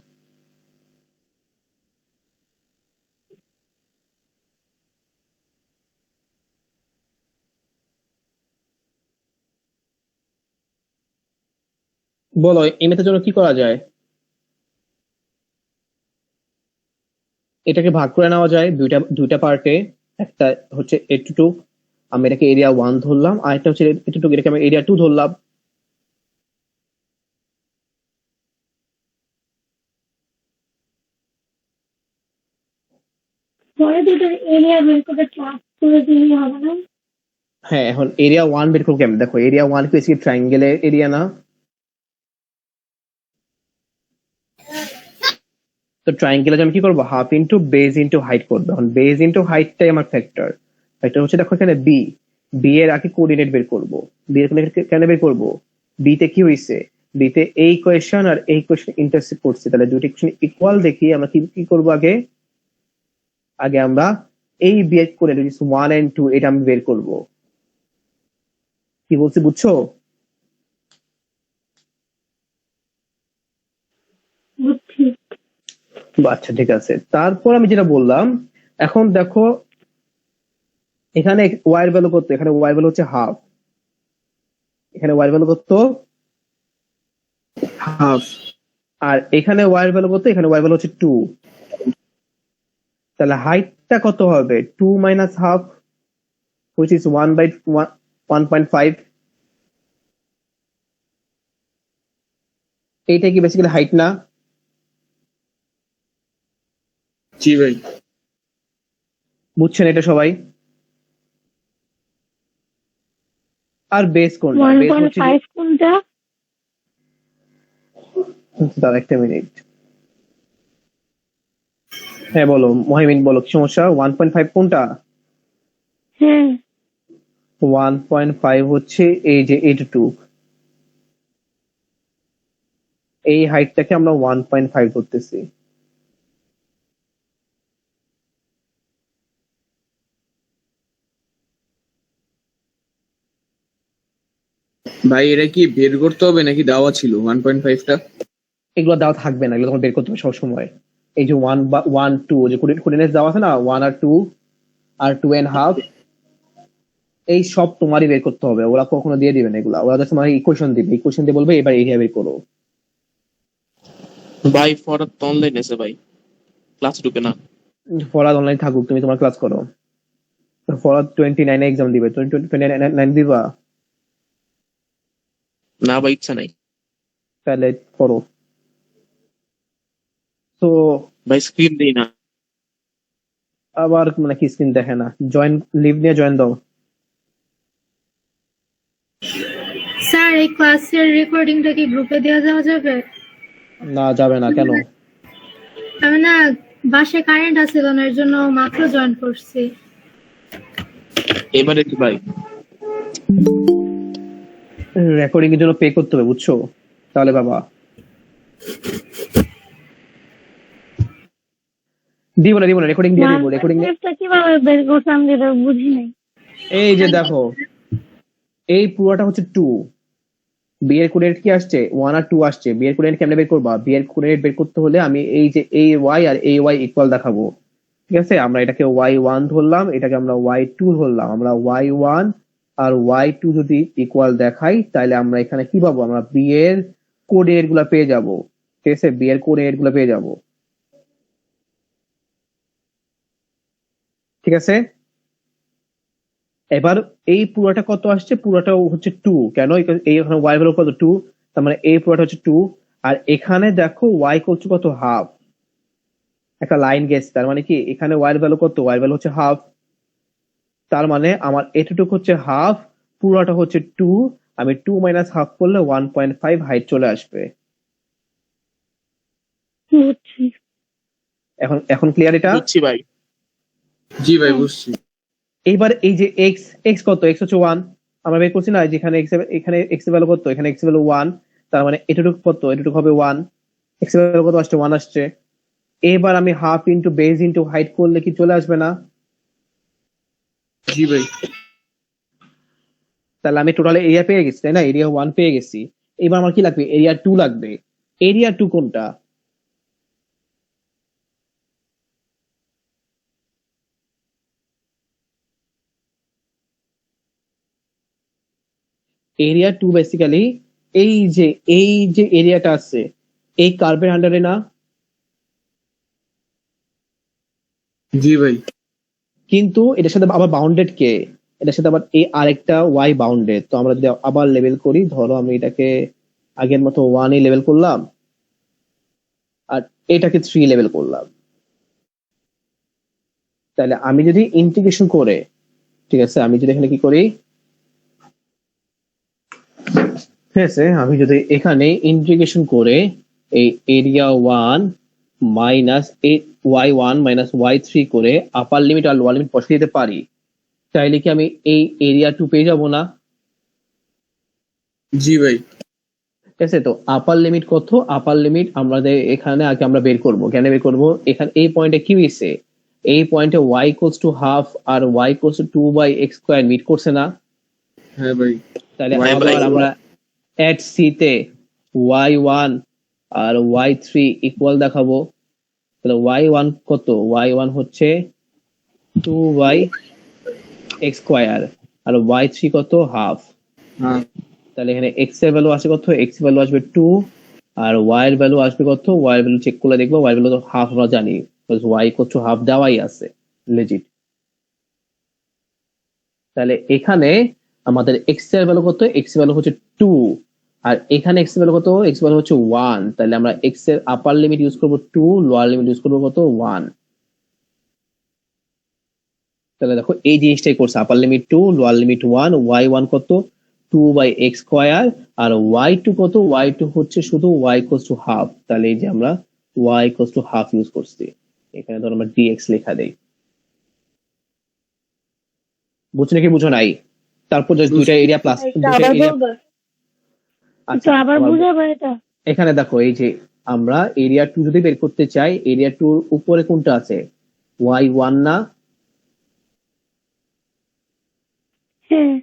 বলো, এই ম্যাথের জন্য কি করা যায়? এটাকে ভাগ করে নেওয়া যায় দুইটা পার্টে। একটা হচ্ছে এটুটুক, আমি এটাকে এরিয়া 1 ধরলাম, আর একটা হচ্ছে এটুটুক, এটাকে আমি এরিয়া 2 ধরলাম। পরে দুটো এরিয়া বের করে ক্লাস করে দিলে হবে না? হ্যাঁ, এখন এরিয়া 1 বের করবো কেমন? দেখো এরিয়া 1 কি ট্রায়াঙ্গেলের এরিয়া না? তো ট্রায়াঙ্গেলে আমি কি করবো, half into base into height করবো। এখন বেজ ইন্টু হাইটটাই আমার ফ্যাক্টর হচ্ছে, দেখো এখানে বি, এর আগে কোঅর্ডিনেট বের করবো। বি এর কেন বের করবো, বি তে কি হয়েছে, বি তে এই কোয়েশ্চন আর এই কোয়েশ্চন ইন্টারসেক্ট করছে, তাহলে দুটি কোয়েশ্চন ইকুয়াল দেখি আমরা কি করবো, আগে আমরা এই বি এর কোঅর্ডিনেট 1 and 2 এটা আমি বের করবো। কি বলছি বুঝছো? বুঝছি। আচ্ছা ঠিক আছে, তারপর আমি যেটা বললাম, এখন দেখো এখানে ওয়াই এর ভ্যালু কত, এখানে ওয়াই ভ্যালু হচ্ছে হাফ, এখানে ওয়াই ভ্যালু কত, হাফ। আর এখানে ওয়াই এর ভ্যালু কত, এখানে ওয়াই ভ্যালু হচ্ছে 2। তাহলে হাইটটা কত হবে, 2 মাইনাস হাফ, which is 1/1.5। এইটা কি বেসিক্যালি হাইট না? জি ভাই। বুঝছেন এটা সবাই? আর বেস কোনটা? বেস হচ্ছে 1.5 কোনটা? দাঁড়া একটা মিনিট। হ্যাঁ বলো মহিমিন, বলো কি সমস্যা, 1.5 কোনটা? হ্যাঁ 1.5 হচ্ছে এই যে এইটুকু, এই হাইটটাকে আমরা 1.5 ধরতেছি। ভাই এটা কি বের করতে হবে নাকি দেওয়া ছিল 1.5টা? এগুলো দেওয়া থাকবে না, এগুলো তোমার বের করতে হবে সবসময়। এই যে 1 1 2 যে কোঅর্ডিনেটস দেওয়া আছে না, 1 আর 2 আর 2.5, এই সব তোমারই বের করতে হবে, ওরা কখনো দিয়ে দিবে না এগুলা, ওরা জাস্ট তোমার ইকুয়েশন দিবে, ইকুয়েশন দিয়ে বলবে এবার এরিয়া বের করো। ভাই ফরাদ তো অনলাইন আছে ভাই, ক্লাস ঢুকে না। ফরাদ অনলাইন থাকুক, তুমি তোমার ক্লাস করো। ফরাদ 29 এক্সাম দিবে, 29 দিবা, না ভাই ইচ্ছা নাই তাহলে করো। তো ভাই, স্ক্রিন দেই না। আবার মানে কি স্ক্রিন দেখে না, জয়েন লিভ নিয়ে জয়েন দাও। স্যার এই ক্লাসের রেকর্ডিংটা কি গ্রুপে দেওয়া যাওয়া যাবে? না যাবে না, কেন? আমি না বাসায় কারেন্ট আছিল না, এর জন্য মাত্র জয়েন করছি। এবারে কি ভাই? রেকর্ডিং এর জন্য পে করতে হবে, বুঝছো? তাহলে বাবা দিব না, রেকর্ডিং দিয়ে দিব, রেকর্ডিং। কিভাবে বের করতে আমি যেটা বুঝি নাই। এই যে দেখো, এই পুরোটা হচ্ছে 2, বি এর কোঅর্ডিনেট কি আসছে 1 আর 2 আসছে। বি এর কোঅর্ডিনেট কেমনে বের করবা? বি এর কোঅর্ডিনেট বের করতে হলে আমি এই যে এই ওয়াই আর এই ওয়াই ইকুয়াল দেখাবো, ঠিক আছে? আমরা এটাকে y1 ধরলাম, এটাকে আমরা y2 ধরলাম। আমরা y1 আর y2 যদি ইকুয়াল দেখাই তাহলে আমরা এখানে কি পাবো? আমরা বি এর কোঅর্ডিনেট গুলা পেয়ে যাবো, ঠিক আছে? বি এর কোঅর্ডিনেট গুলা পেয়ে যাবো, ঠিক আছে? এবার এই পুরোটা কত আসছে? পুরোটা হচ্ছে 2, কেন? এই এখানে y ভ্যালু কত? 2, তার মানে এই পুরোটা হচ্ছে 2। আর এখানে দেখো y করছে কত? হাফ, একটা লাইন গেছে, তার মানে কি এখানে y এর ভ্যালু কত? y এর ভ্যালু হচ্ছে হাফ, তার মানে আমার এটুকু হচ্ছে হাফ, পুরোটা হচ্ছে 2, আমি 2 মাইনাস হাফ করলে 1.5 হাইট চলে আসবে। বুঝছি। এখন এখন ক্লিয়ার এটা? বুঝছি ভাই। জি ভাই বুঝছি। এইবার এই যে x কত? x হচ্ছে 1, আমরা বের করছি না যেখানে এখানে x এর ভ্যালু কত? এখানে x এর ভ্যালু 1, তার মানে এটুকু কত? এটুকু হবে 1, x এর ভ্যালু কত আসছে? 1 আসছে। এবার আমি half into base into height করলে কি চলে আসবে না? জি ভাই। তাহলে আমি টোটাল এরিয়া পেয়ে গেছি, তাই না? এরিয়া 1 পেয়ে গেছি। এবার আমার কি লাগবে? এরিয়া 2 লাগবে। এরিয়া 2 কোনটা? এরিয়া 2 বেসিক্যালি এই যে এরিয়াটা আছে এই কার্ভের আন্ডারে না? জি ভাই। কিন্তু এটার সাথে আবার বাউন্ডেড কে? এটার সাথে আবার এই আরেকটা ওয়াই বাউন্ডেড। তো আমরা যদি আবার লেভেল করি, ধরো আমি এটাকে আগের মতো 1 এ লেভেল করলাম আর এটাকে 3 লেভেল করলাম, তাহলে আমি যদি ইন্টিগ্রেশন করে, ঠিক আছে, আমি যদি এখানে কি করি, ঠিক আছে, আমি যদি এখানে ইন্টিগ্রেশন করে এই area 1 minus y1 minus y3 করে আপার লিমিট আর লোয়ার লিমিট বসে দিতে পারি, তাইলে কি আমি এই এরিয়া 2 পেয়ে যাবো না? জি ভাই। ঠিক আছে, তো আপার লিমিট কত? আপার লিমিট আমাদের এখানে আগে আমরা বের করব। কেন বের করব? এখানে এই পয়েন্টে কি হয়েছে? এই পয়েন্টে y ইকুয়ালস টু হাফ আর y equals to 2/x square meet করছে না? হ্যাঁ ভাই। তাহলে Y আবার by আমরা এট সি তে y1 আর y3 ইকুয়াল দেখাবো। তাহলে y1 কত? y1 হচ্ছে 2/x স্কয়ার আর y3 কত? হাফ। হ্যাঁ। তাহলে এখানে x এর ভ্যালু আসবে কত? x এর ভ্যালু আসবে 2 আর y এর ভ্যালু আসবে কত? y এর ভ্যালু চেক করে দেখবো, y এর ভ্যালু তো হাফ আমরা জানি, y ইকুয়াল টু হাফ দেওয়াই আছে লেজিট। তাহলে এখানে আমাদের x এর ভ্যালু কত? x এর ভ্যালু হচ্ছে 2 আর এখানে x এর ভ্যালু কত? x এর ভ্যালু হচ্ছে 1, তাহলে আমরা x এর আপার লিমিট ইউজ করব 2, লোয়ার লিমিট ইউজ করব কত? 1। তাহলে দেখো এই জিনিসটাই করছে, আপার লিমিট 2, লোয়ার লিমিট 1, y1 কত? 2/x স্কয়ার আর y2 কত? y2 হচ্ছে শুধু y ইকুয়ালস টু হাফ, তাহলে এই যে আমরা y equals to half use করছি, এখানে ধরো আমরা dx লেখা দেই। বুঝছো নাকি বুঝো নাই? তারপর just দুইটা এরিয়া প্লাস এটা আবার বলবা তো আবার বুঝাবো এটা এখানে দেখো এই যে আমরা এরিয়া 2 যদি বের করতে চাই এরিয়া 2 উপরে কোনটা আছে y1 না হ্যাঁ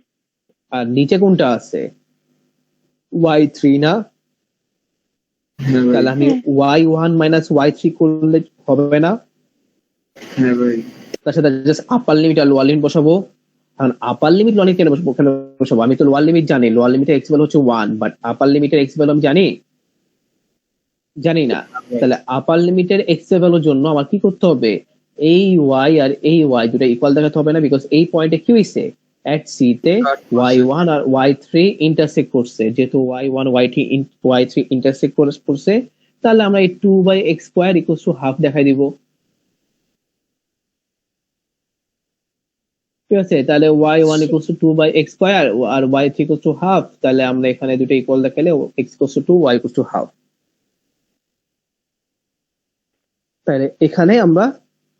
আর নিচে কোনটা আছে y3 না হ্যাঁ ভাই তাহলে আমি y1 মাইনাস y3 করলে হবে না হ্যাঁ ভাই তার সাথে জাস্ট আপার লিমিট আর লোয়ার লিমিট বসাবো কারণ আপার লিমিট লোয়ার লিমিট কেন বসাবো আমি তো লোয়ার লিমিট জানি লোয়ার লিমিটের এক্স ভ্যালু হচ্ছে 1 বাট আপার লিমিটের এক্স ভ্যালু আমি জানি না তাহলে আপার লিমিটের এক্স এর ভ্যালুর জন্য আমার কি করতে হবে এই y আর এই y দুটো ইকুয়াল দেখাতে হবে না বিকজ এই পয়েন্টে কি হইছে at c তে y1 আর y3 ইন্টারসেক্ট করছে যেহেতু y1 y3 ইন্টারসেক্ট করছে তাহলে আমরা এই 2/x square equals to half দেখাই দিব ঠিক আছে তাহলে y1 equals to 2/x square আর y3 ইকুয়ালস টু হাফ তাহলে আমরা এখানে দুটো ইকুয়াল দেখাইলে x equals to 2 y equals to half তাহলে এখানে আমরা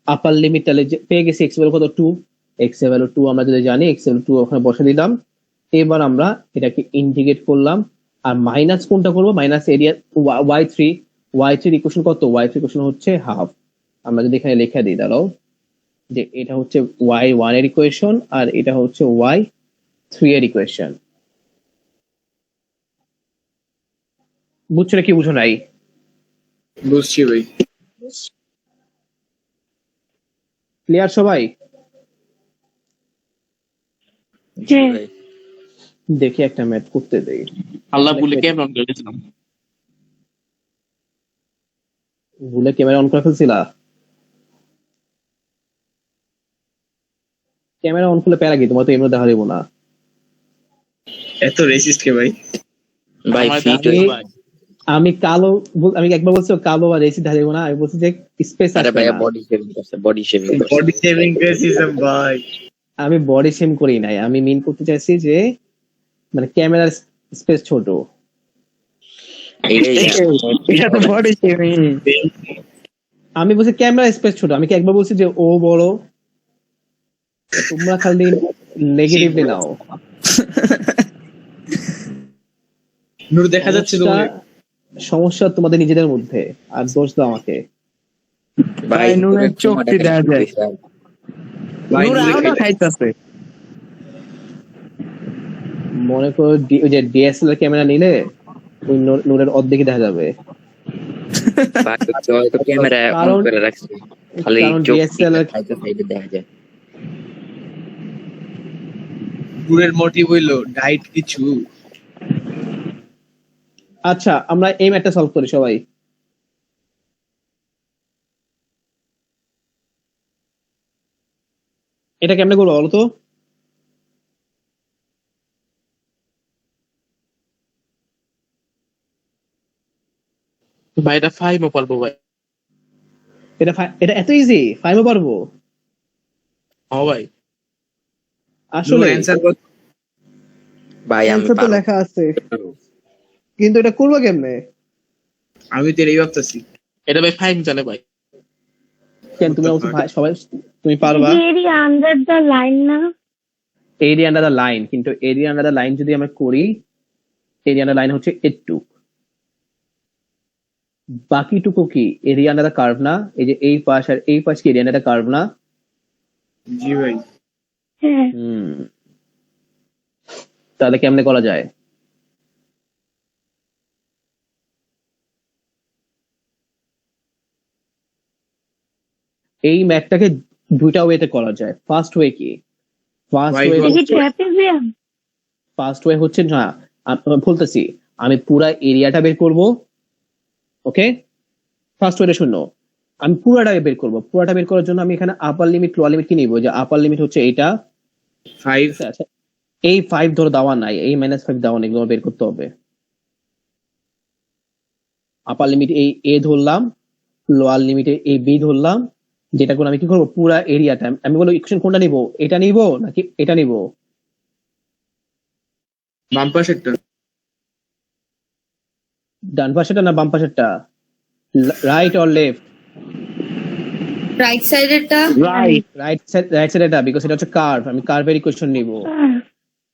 আপার লিমিট তাহলে পেয়ে গেছি x এর ভ্যালু কত 2 x এর ভ্যালু 2 আমরা যদি জানি x এর ভ্যালু 2 ওখানে বসে দিলাম এবার আমরা এটাকে ইন্টিগ্রেট করলাম আর মাইনাস কোনটা করব মাইনাস এরিয়া y3 ইকুয়েশন কত y3 ইকুয়েশন হচ্ছে হাফ আমরা যদি এখানে লিখে দিই দাঁড়াও যে এটা হচ্ছে y1 এর ইকুয়েশন আর এটা হচ্ছে y3 এর ইকুয়েশন বুঝছো না কি বুঝো নাই বুঝছি ভাই ক্লিয়ার সবাই হ্যাঁ দেখি একটা ম্যাথ করতে দেই আল্লাহ বলে কেমন অন করে দিয়েছিলাম ভুলে ক্যামেরা অন করে ফেলছিলা ক্যামেরা অন করলে প্যারা কি তোমার তো এমনি দেখা দেবো না এত রেসিস্ট কে ভাই ভাই আমার ফিট দাদু ভাই। আমি কালো আমি একবার বলছি কালো আর রেসি দেখা দেবো না আমি বলছি যে স্পেস আরে আছে ভাই না। বডি শেভিং করছে বডি শেভিং করছে বডি সেভিং রেসিজম ভাই আমি বডি শেম করি নাই আমি মিন করতে চাইছি যে মানে ক্যামেরার স্পেস ছোট এটা তো বডি শেমিং আমি বলছি ক্যামেরার স্পেস ছোট আমি কি একবার বলছি যে ও বড় তোমরা খালি নেগেটিভলি নাও নূর দেখা যাচ্ছে তোমাকে সমস্যা তোমাদের নিজেদের মধ্যে আর দোষ দাও আমাকে ভাই নুনের চোখটি দেখা যায় ভাই নূর নূরে আরো খাইতাছে মনে করো ওই যে ডিএসএলআর ক্যামেরা নিলে ওই নূরের অর্ধেকই দেখা যাবে ভাই জয় তো ক্যামেরা অন কারণ- করে রাখছে খালি কারণ চোখ DSLR খাইতে সাইডে দেখা যায় নূরের মোটিভ হইলো ডাইট কিছু আচ্ছা আমরা এই ম্যাথটা সলভ করি সবাই এটা কেমনে করবো বলো তো ভাই এটা ফাইমও পারবো ভাই এটা এত ইজি ফাইভও পারবো হ্যাঁ ভাই আসলে অ্যানসার কত ভাই আমি answer তো পারবো। লেখা আছে কিন্তু এটা করবো কেমনে আমি তো এই ভাবতেছি এটা ভাই ফাইম জানে ভাই কেন তুমি অবশ্য সবাই তুমি পারবা এরিয়া আন্ডার দ্য লাইন না এরিয়া আন্ডার দ্য লাইন কিন্তু এরিয়া আন্ডার দ্য লাইন যদি আমরা করি এরিয়া আন্ডার লাইন হচ্ছে এটুক বাকিটুকু কি এরিয়া আন্ডার দ্য কার্ভ না এই যে এই পাশ আর এই পাশ কি এরিয়া আন্ডার দ্য কার্ভ না জি ভাই হ্যাঁ তাহলে কেমনে করা যায় এই ম্যাথটাকে দুইটা ওয়েতে করা যায় ফার্স্ট ওয়ে কি ফার্স্ট Why ওয়ে not? এটা কি ট্র্যাপিজিয়াম ফার্স্ট ওয়ে হচ্ছে না আমি বলতেছি আমি পুরা এরিয়াটা বের করব ওকে ফার্স্ট ওয়েটা শূন্য আমি পুরাটা বের করব পুরাটা বের করার জন্য আমি এখানে আপার লিমিট লোয়ার লিমিট কি নিব যে আপার লিমিট হচ্ছে এইটা 5 আচ্ছা এই 5 ধরো দেওয়া নাই এই -5 দেওয়া নেই এগুলো বের করতে হবে আপার লিমিট এই এ ধরলাম লোয়ার লিমিটে এই বি ধরলাম যেটা করে আমি কি করবো পুরা এরিয়াটা আমি বলবো ইকুয়েশন কোনটা নিব এটা নিব নাকি এটা নিব বাম পাশেরটা ডান পাশেটা না বাম পাশেরটা রাইট অর লেফট রাইট সাইডেরটা রাইট সাইড এটা বিকজ এটা হচ্ছে কার্ভ আমি কার্ভের ইকুয়েশন নিব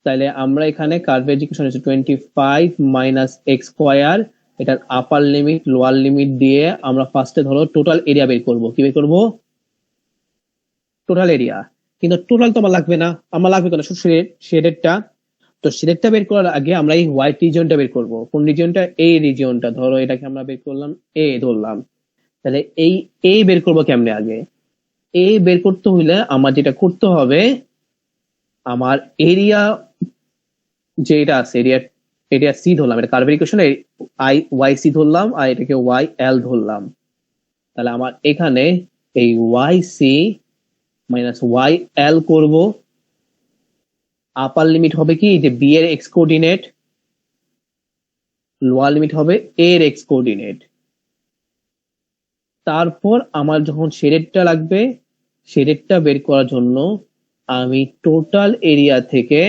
তাহলে আমরা এখানে কার্ভের ইকুয়েশন হচ্ছে 25 মাইনাস এক্স স্কোয়ার, এটার আপার লিমিট লোয়ার লিমিট দিয়ে আমরা ফার্স্টে ধরো টোটাল এরিয়া বের করব। কি বের করব? Total area. কিন্তু টোটাল তো আমার লাগবে না, আমার লাগবে কেন শুধু শেডেরটা। তো শেডেরটা বের করার আগে আমরা এই হোয়াইট রিজিয়নটা বের করব। কোন রিজিয়নটা? এই রিজিয়নটা। ধরো এটাকে আমরা বের করলাম এ ধরলাম। তাহলে এই বের করবো কেমনে? আগে এই বের করতে হইলে আমার যেটা করতে হবে, আমার এরিয়া যেটা আছে এরিয়া সি ধরলাম, এটা কার্ভের ইকুয়েশনে আই ওয়াই সি ধরলাম আর এটাকে ওয়াই এল ধরলাম। তাহলে আমার এখানে এই Y C minus Y L করব। আপার লিমিট হবে কি যে বি এর এক্স কোঅর্ডিনেট, লোয়ার লিমিট হবে এ এর এক্স কোঅর্ডিনেট। তারপর আমার যখন শেডেরটা লাগবে, শেডেরটা বের করার জন্য আমি টোটাল এরিয়া থেকে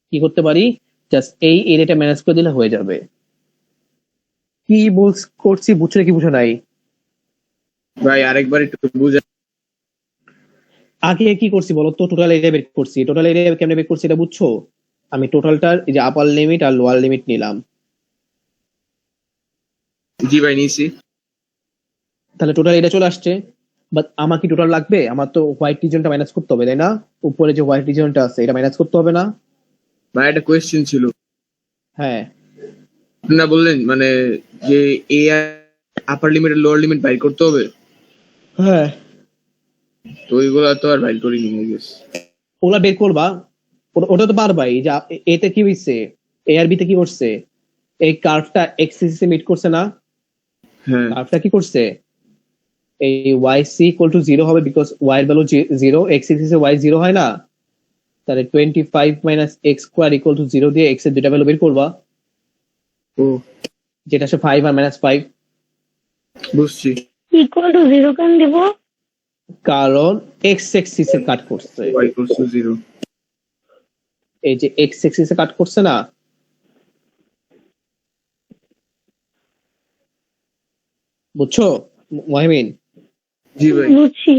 কি করতে পারি, জাস্ট এই এরিয়াটা ম্যানেজ করে দিলে হয়ে যাবে। কি করছি বুঝছো কি বুঝো নাই? ভাই আরেকবার একটু বুঝা। আগে কি করছি বলো তো? টোটাল এরিয়া বের করছি। টোটাল এরিয়া কেমনে বের করছি এটা বুঝছো? আমি টোটালটার এই যে আপার লিমিট আর লোয়ার লিমিট নিলাম। জি ভাই নিছি। তাহলে টোটাল এটা চলে আসছে। বাট আমার কি টোটাল লাগবে? আমার তো হোয়াইট রিজনটা মাইনাস করতে হবে, তাই না? উপরে যে হোয়াইট রিজনটা আছে এটা মাইনাস করতে হবে না? ভাই একটা কোয়েশ্চেন ছিল। হ্যাঁ, আপনারা বললেন মানে যে এ আপার লিমিট আর লোয়ার লিমিট বাইর করতে হবে, হ্যাঁ, তো ওইগুলা তো আর বাইর করিনি আই গেস। ওগুলা বের করবা। ওটা তো পারবাই। যে এতে কি হইছে, এ আর বি তে কি করছে, এই কার্ভটা এক্স এক্সিসে মিট করছে না? হ্যাঁ কার্ভটা কি করছে, এই ওয়াই সি ইকুয়াল টু 0 হবে, বিকজ ওয়াই এর ভ্যালু 0, এক্স এক্সিসে ওয়াই 0 হয় না। তাহলে 25 minus x square equal to 0 দিয়ে এক্স এর দুটা ভ্যালু বের করবা, ও যেটা হচ্ছে 5 আর মাইনাস 5। বুঝছি। ইকুয়াল টু 0 কেন দিব? কারণ এক্স এক্সিসে কাট করছে। y equals to 0। এই যে এক্স এক্সিসে কাট করছে না, বুঝছো মহিমিন? জি ভাই। বুঝছি।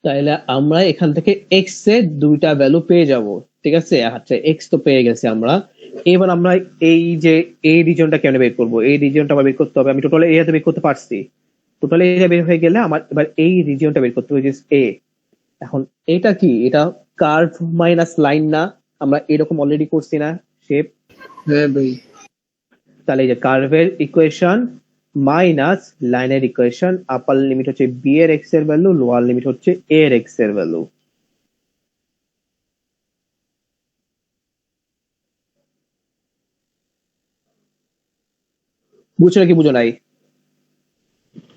তাহলে আমরা এখান থেকে এক্স এর দুইটা ভ্যালু পেয়ে যাব। ঠিক আছে, আচ্ছা এক্স তো পেয়ে গেছি আমরা। এবার আমরা এই যে এই রিজনটা কেমনে বের করবো, এই রিজনটা আমার বের করতে হবে। আমি টোটাল এরিয়াতে বের করতে পারছি। টোটাল এরিয়া বের হয়ে গেলে আমার এবার এই রিজনটা বের করতে হবে, যে এ। এখন এটা কি, এটা কার্ভ মাইনাস লাইন না? আমরা এরকম অলরেডি করছি না শেপ? হ্যাঁ ভাই। তাহলে এই যে কার্ভের ইকুয়েশন মাইনাস লাইনের ইকুয়েশন, আপার লিমিট হচ্ছে বি এর এক্স এর ভ্যালু, লোয়ার লিমিট হচ্ছে এ এর এক্স এর ভ্যালু। বুঝছো নাকি বুঝো নাই?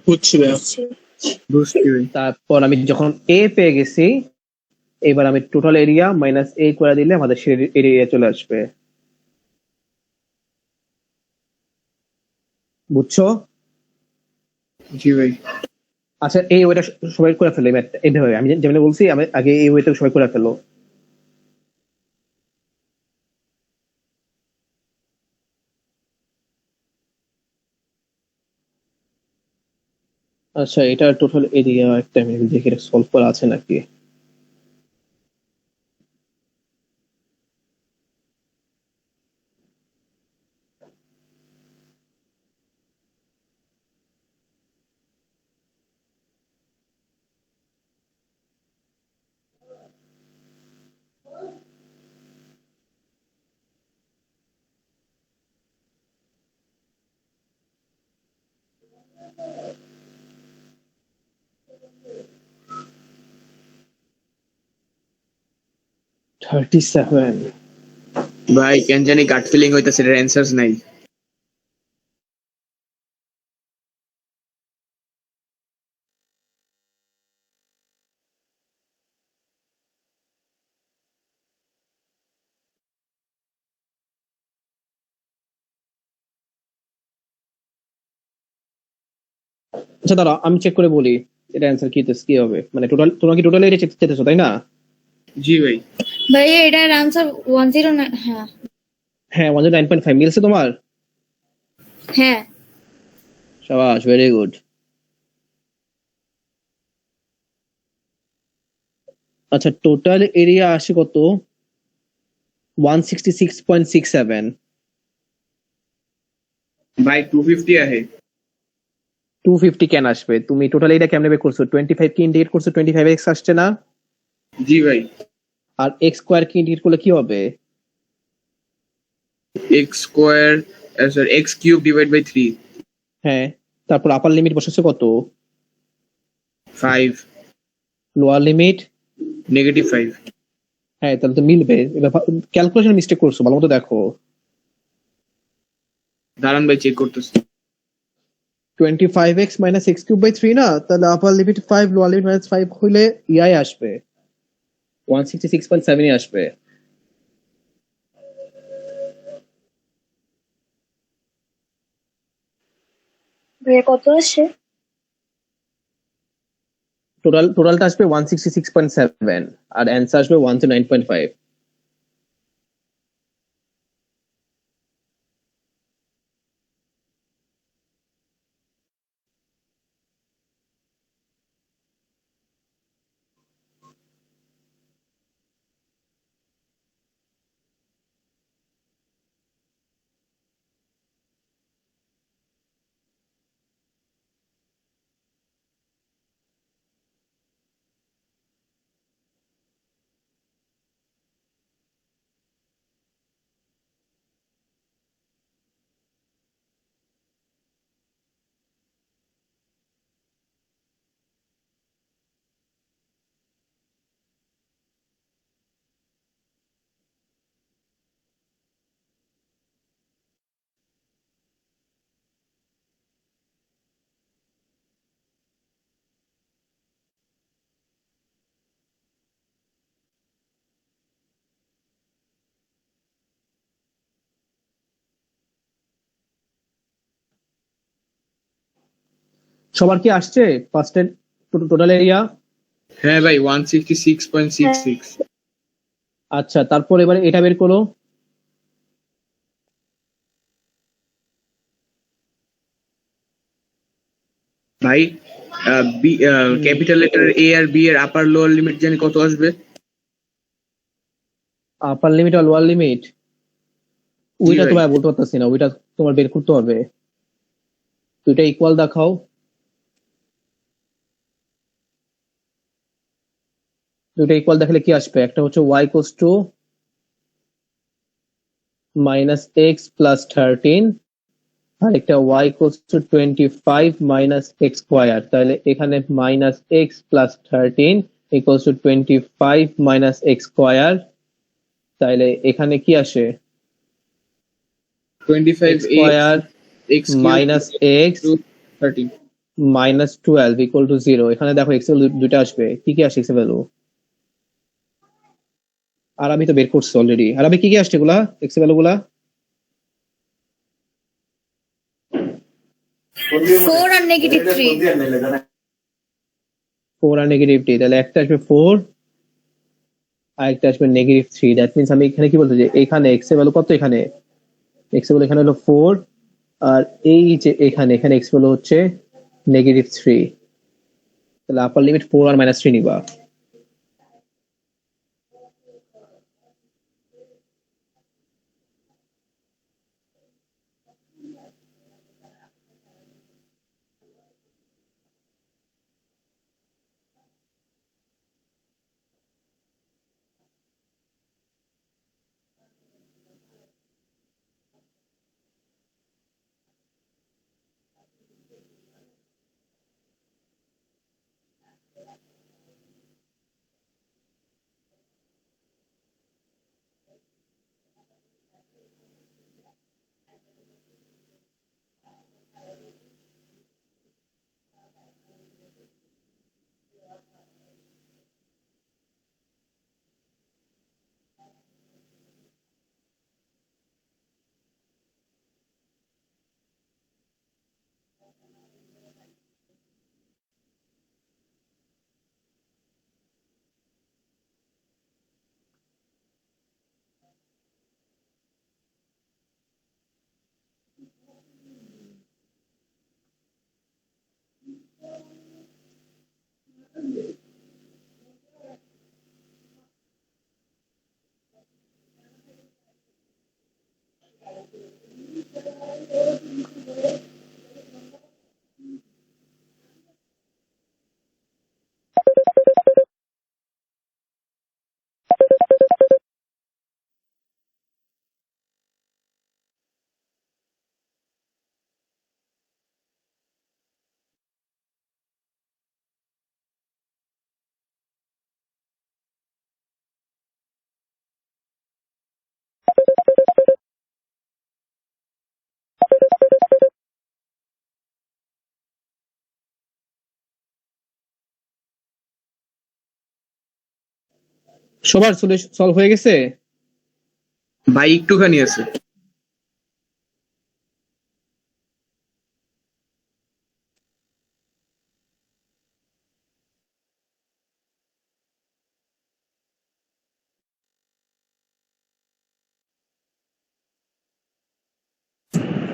বুঝছি ভাইয়া। বুঝছি ভাই। তারপর আমি যখন এ পেয়ে গেছি, এবার আমি টোটাল এরিয়া মাইনাস এ করে দিলে আমাদের সে এরিয়া চলে আসবে। বুঝছো? জি ভাই। আচ্ছা এই ওয়েটা সবাই করে ফেলো, এইভাবে আমি যেমন বলছি, আমি আগে এই ওয়েটা সবাই করে ফেলো। আচ্ছা এটা টোটাল এরিয়া একটা আমি দেখি এটা সলভ করা আছে নাকি। $37। ভাই কেন জানি গাট ফিলিং হইতাছে, এর অ্যানসারস নাই। আচ্ছা দাঁড়াও আমি চেক করে বলি এটা অ্যান্সার কি হবে। মানে টোটাল তোমরা কি টোটাল এরিয়া চেতেছো তাই না? জি ভাই। ভাইয়া এটার আনসার 109। হ্যাঁ হ্যাঁ 109.5 মিলছে তোমার। হ্যাঁ। শাবাশ, ভেরি গুড। আচ্ছা, টোটাল এরিয়া আসে কত? 166.67। ভাই 250 আহে। 250 কেন আসবে? তুমি টোটাল এরিয়া কেমনে বের করছো? 25 কে ইন্ডিকেট করছো, 25x আসছে না? জি ভাই। আর x স্কয়ার কে ইন্ডিকেট করলে কি হবে? x square sorry x cube divide by 3। হ্যাঁ, তারপর আপার লিমিট বসাচ্ছে কত? 5 লোয়ার লিমিট? -5। হ্যাঁ, তাহলে তো মিলবে। এবার ক্যালকুলেশন মিস্টেক করছো, ভালো মতো দেখো। দাঁড়ান ভাই চেক করতেছি। 25x minus x cube by 3 না? তাহলে আপার লিমিট 5, লোয়ার লিমিট -5 হইলে ইয়াই আসবে, 166.7 আসবে। ভাইয়া কত আসে? টোটালটা আসবে 166.7 আর অ্যান্সার আসবে 109.5। সবার কি আসছে ফার্স্টের টোটাল এরিয়া? হ্যাঁ ভাই 166.66। আচ্ছা, তারপর এবারে এটা বের করো। ভাই বি ক্যাপিটাল লেটার এ আর বি এর আপার লোয়ার লিমিট জানি কত আসবে? আপার লিমিট আর লোয়ার লিমিট ওইটা ভাই। তোমার বলতে পারতেছি না, ওইটা তোমার বের করতে হবে। দুইটা ইকুয়াল দেখাও। দুইটা ইকুয়াল দেখালে কি আসবে? একটা হচ্ছে y equals two minus x plus 13 আর একটা y equals two 25 minus x square. তাহলে এখানে minus x plus 13 equals to 25 minus x square. তাহলে এখানে কি আসে? 25 x square x cube minus x 13। Minus 12 equal to 0। এখানে দেখো এক্স এর দুইটা আসবে, কি কি আসে এক্স এর ভ্যালু? আর আমি তো বের করছি অলরেডি। আর আমি কি কি আসছে এগুলা এক্স এর ভ্যালু গুলা? 4 আর -3। 4 আর -3, তাহলে একটা আসবে 4 আর একটা আসবে -3। দ্যাট মিন্স আমি এখানে কি বলতে যে এখানে এক্স এর ভ্যালু কত? এখানে এক্স এর ভ্যালু এখানে হলো 4 আর এই যে এখানে এখানে এক্স ভ্যালু হচ্ছে -3। তাহলে আপার লিমিট 4 আর -3 নিবা। সবার সলভ হয়ে গেছে? ভাই একটুখানি আছে।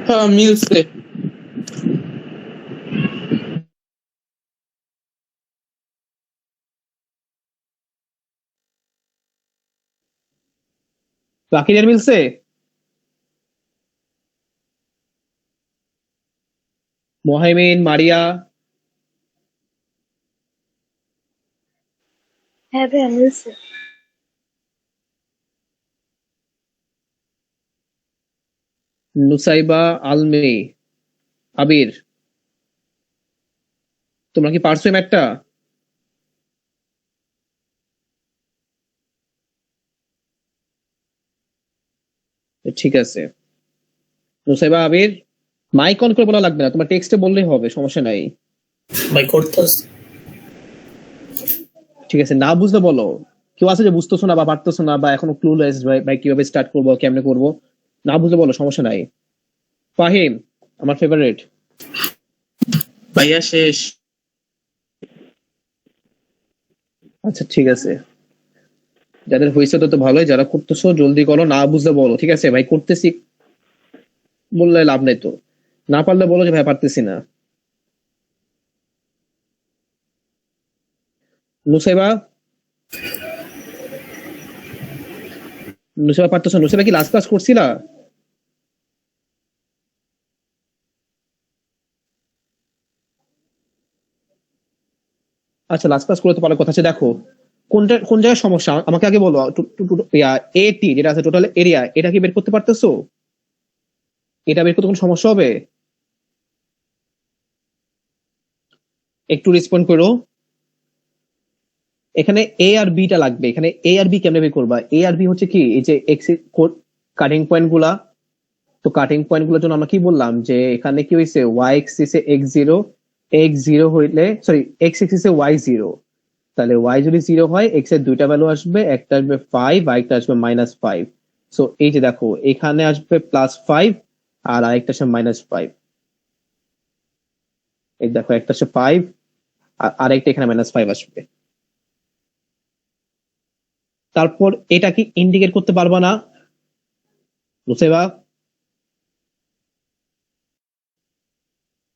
হ্যাঁ মিলছে। বাকিদের মিলছে? মোহাইমিন, মারিয়া, হ্যাঁ ভাইয়া মিলছে। নুসাইবা, আলমি, আবির, তোমরা কি পারছো এই ম্যাথটা? ঠিক আছে, নুসাইবা, আবির, মাইক অন করে বলা লাগবে না, তোমার টেক্সটে বললেই হবে, সমস্যা নাই। ভাই করতেছি। ঠিক আছে, না বুঝলে বলো। কেউ আছে যে বুঝতেছো না বা পারতেছো না বা এখনো ক্লুলেস ভাই কিভাবে স্টার্ট করবো, কেমনে করবো, না বুঝলে বলো, সমস্যা নাই। ফাহিম, আমার ফেভারিট। ভাইয়া শেষ। আচ্ছা ঠিক আছে, যাদের হয়েছে তো ভালোই, যারা করতেছো জলদি করো, না বুঝলে বলো। ঠিক আছে ভাই, করতেছি বললে লাভ নাই তো, না পারলে বলো যে ভাই পারতেছি না। নুসাইবা, নুসাইবা পারতেছো? নুসাইবা কি লাস্ট ক্লাস করছিলা? আচ্ছা লাস্ট ক্লাস করে তো পারো, কথা আছে। দেখো কোন জায়গায় সমস্যা আমাকে আগে বলো। এটি যেটা আছে টোটাল এরিয়া, এটা কি বের করতে পারতেছো? এটা বের করতে কোনো সমস্যা হবে? একটু রেসপন্ড করো। এখানে এ আর বি টা লাগবে। এখানে এ আর বি কেমনে বের করবা? এ আর বি হচ্ছে কি, এই যে এক্স কাটিং পয়েন্ট গুলা। তো কাটিং পয়েন্ট গুলোর জন্য আমরা কি বললাম যে এখানে কি হয়েছে, ওয়াই এক্সিসে এক্স জিরো হইলে, সরি এক্স এক্সিসে ওয়াই জিরো, তাহলে ওয়াই যদি জিরো হয় এক্স এর দুইটা ভ্যালু আসবে, একটা আসবে 5 আর একটা আসবে -5। সো এই যে দেখো, এখানে আসবে +5 আর আরেকটা আসবে -5। এই দেখো, একটা আসবে 5 আর আরেকটা এখানে -5 আসবে। তারপর এটা কি ইন্ডিকেট করতে পারবা না মুসাইবা?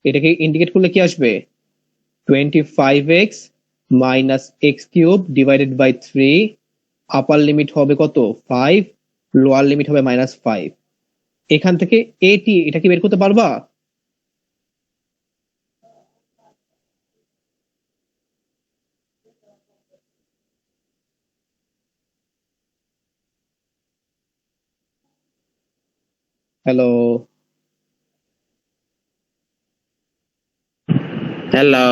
এটাকে ইন্ডিকেট করলে কি আসবে? 25x - x³ divided by 3, upper limit হবে কত 5, লোয়ার লিমিট হবে -5। এখান থেকে এটি, এটা কি বের করতে পারবা? Hello, hello.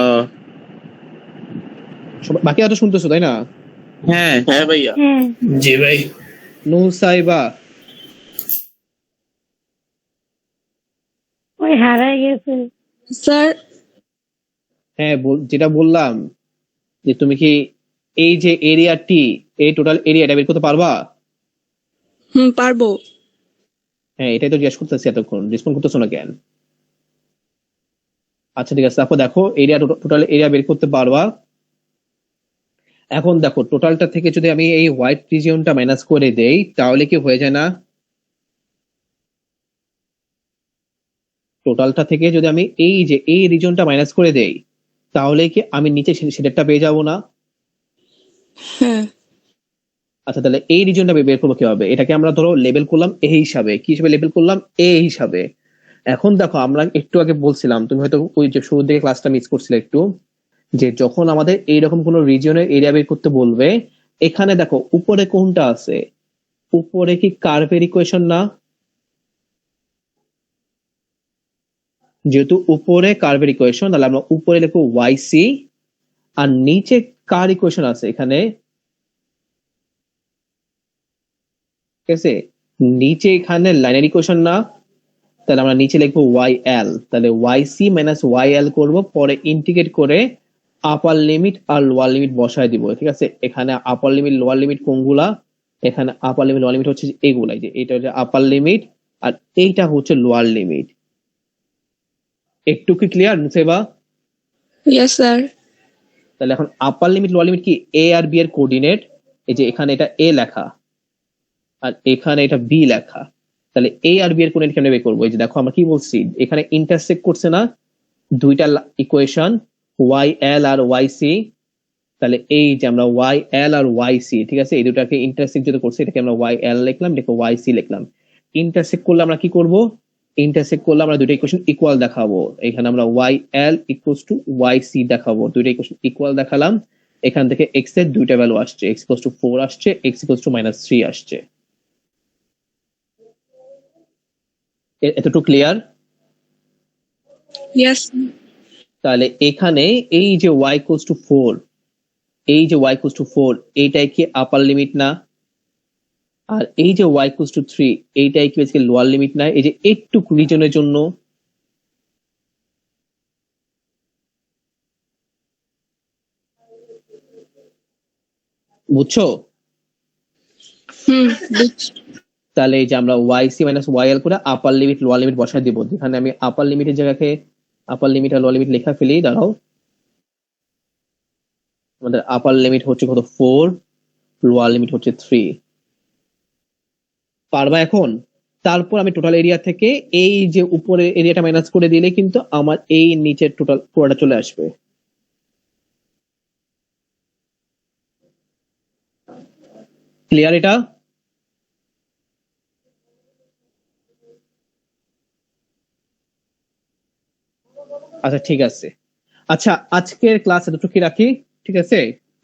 বাকিরা তো শুনতেছো তাই না? হ্যাঁ হ্যাঁ ভাইয়া। হ্যাঁ জি ভাই। নুসাইবা, ওই হারাই গেছে। স্যার হ্যাঁ যেটা বললাম যে তুমি কি এই যে এরিয়াটি, এই টোটাল এরিয়াটা বের করতে পারবা? পারবো। হ্যাঁ এটাই তো জিজ্ঞেস করতেছি, এতক্ষণ রেসপন্ড করতেছো না কেন? আচ্ছা ঠিক আছে, তারপর দেখো এরিয়া, টোটাল এরিয়া বের করতে পারবা। এখন দেখো টোটালটা থেকে যদি আমি এই হোয়াইট রিজিয়নটা মাইনাস করে দেই, তাহলে কি হয়ে যায় না? টোটালটা থেকে যদি আমি এই যে এই রিজিয়নটা মাইনাস করে দেই, তাহলে কি আমি নিচে সেটারটা পেয়ে যাবো না? হ্যাঁ আচ্ছা তাহলে এই রিজিয়নটা বের করবো কিভাবে? এটাকে আমরা ধরো লেবেল করলাম এ হিসাবে, কি হিসাবে লেবেল করলাম? এ হিসাবে। এখন দেখো, আমরা একটু আগে বলছিলাম, তুমি হয়তো ওই যে শুরুর দিকে ক্লাসটা মিস করছিলে একটু, যে যখন আমাদের এইরকম কোন রিজিয়নের এরিয়া বের করতে বলবে, এখানে দেখো উপরে কোনটা আছে? উপরে কি কার্ভের ইকুয়েশন না? যেহেতু উপরে কার্ভের ইকুয়েশন, তাহলে আমরা উপরে লিখবো ওয়াইসি, আর নিচে কার ইকুয়েশন আছে এখানে? ঠিক আছে, নিচে এখানে লাইনের ইকুয়েশন না, তাহলে আমরা নিচে লিখবো ওয়াই এল, তাহলে ওয়াইসি মাইনাস ওয়াই এল করবো, পরে ইন্টিগ্রেট করে আপার লিমিট আর লোয়ার লিমিট বসায় দিব, ঠিক আছে? এখানে আপার লিমিট লোয়ার লিমিট কোনগুলা? এখানে আপার লিমিট লোয়ার লিমিট হচ্ছে এগুলাই, যে এটা হচ্ছে আপার লিমিট আর এইটা হচ্ছে লোয়ার লিমিট। একটু কি ক্লিয়ার মুসেবা? Yes sir. তাহলে এখন আপার লিমিট লোয়ার লিমিট কি? এ আর বি এর কোঅর্ডিনেট, এই যে এখানে এটা এ লেখা আর এখানে এটা বি লেখা। তাহলে এ আর বি এর কোঅর্ডিনেট কেমনে বের করবো? এই যে দেখো আমরা কি বলছি, এখানে ইন্টারসেক্ট করছে না দুইটা ইকুয়েশন, ওয়াই এল আর ওয়াই সি। তাহলে এই যে আমরা ওয়াই এল আর ওয়াই সি, ঠিক আছে, এই দুটাকে ইন্টারসেক্ট যেটা করছে এটাকে আমরা ওয়াই এল লিখলাম, এটাকে ওয়াই সি লিখলাম। ইন্টারসেক্ট করলে আমরা কি করব? ইন্টারসেক্ট করলে আমরা দুইটা ইকুয়েশন ইকুয়াল দেখাবো। এখানে আমরা y l equals to y c দেখাবো, দুইটা ইকুয়েশন ইকুয়াল দেখালাম। এখান থেকে এক্স এর দুইটা ভ্যালু আসছে, এক্স ইকুয়ালস টু 4 আসছে, এক্স ইকুয়ালস টু -3 আসছে। এতটুকু ক্লিয়ার? ইয়েস। তাহলে এখানে এই যে y ইকুয়ালস টু 4, এই যে y ইকুয়ালস টু 4 এইটাই কি আপার লিমিট না? আর এই যে y ইকুয়ালস টু 3 এইটাই কি বেসিক্যালি লোয়ার লিমিট না? এই যে এইটুকু রিজনের জন্য বুঝছো? বুঝছি। তাহলে এই যে আমরা yc মাইনাস yl করে আপার লিমিট লোয়ার লিমিট বসায় দিব, যেখানে আমি আপার লিমিটের জায়গায় আপার লিমিট আর লোয়ার লিমিট লেখা ফেলি। দাঁড়াও, আমাদের আপার লিমিট হচ্ছে কত? 4, লোয়ার লিমিট হচ্ছে 3। পারবা এখন? তারপর আমি টোটাল এরিয়া থেকে এই যে উপরের এরিয়াটা মাইনাস করে দিলে কিন্তু আমার এই নিচের টোটাল পুরোটা চলে আসবে। ক্লিয়ার এটা? আচ্ছা ঠিক আছে। আচ্ছা আজকের ক্লাস এতটুকু রাখি, ঠিক আছে?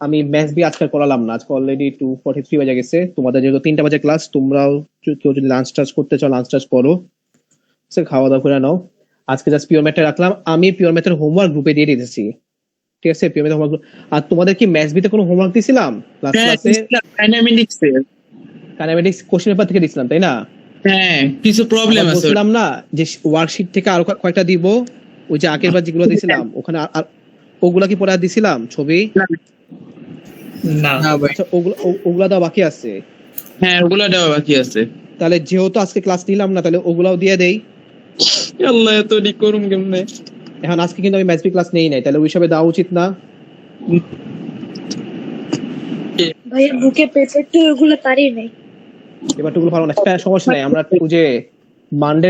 আমি ম্যাথস বি আজকে করালাম না, আজকে অলরেডি 2:43 বাজে গেছে। তোমাদের যেহেতু 3টা বাজে ক্লাস, তোমরাও কেউ যদি লাঞ্চ টাচ করতে চাও লাঞ্চ টাচ করো, খাওয়া দাওয়া করে নাও। আজকে জাস্ট পিওর ম্যাথটা রাখলাম, আমি পিওর ম্যাথের হোমওয়ার্ক গ্রুপে দিয়ে দিতেছি, ঠিক আছে? পিওর ম্যাথের হোমওয়ার্ক। আর তোমাদের কি ম্যাথস বিতে কোনো হোমওয়ার্ক দিছিলাম লাস্ট ক্লাসে? কাইনেমেটিক্স কোশ্চেন পেপার থেকে দিছিলাম, তাই না? হ্যাঁ, কিছু প্রবলেম আছে। বলছিলাম না যে ওয়ার্কশিট থেকে আরো কয়েকটা দিব, ওই যে আগের বার যেগুলো দিছিলাম ওখানে ওগুলা কি পরে আর দিছিলাম ছবি? না ভাই, আচ্ছা ওগুলা দেওয়া বাকি আছে। হ্যাঁ ওগুলা দেওয়া বাকি আছে। তাহলে যেহেতু আজকে ক্লাস নিলাম না, তাহলে ওগুলাও দিয়ে দেই। আল্লাহ এত রি করুম কেমনে? এখন আজকে কিন্তু আমি ম্যাথস বি ক্লাস নেই নাই, তাহলে ওই হিসাবে দেওয়া উচিত না? ভাইয়ের বুকে পেপার তো ওগুলো পারি নাই। এবার টুকুল ভালো না, সমস্যা নাই। আমরা একটু যে মানডে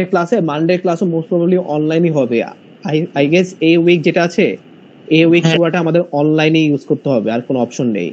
ক্লাসও মোস্ট প্রবাবলি অনলাইনই হবে। আই গেস এই উইক যেটা আছে, এই উইক পুরোটা আমাদের অনলাইনে ইউজ করতে হবে, আর কোনো অপশন নেই।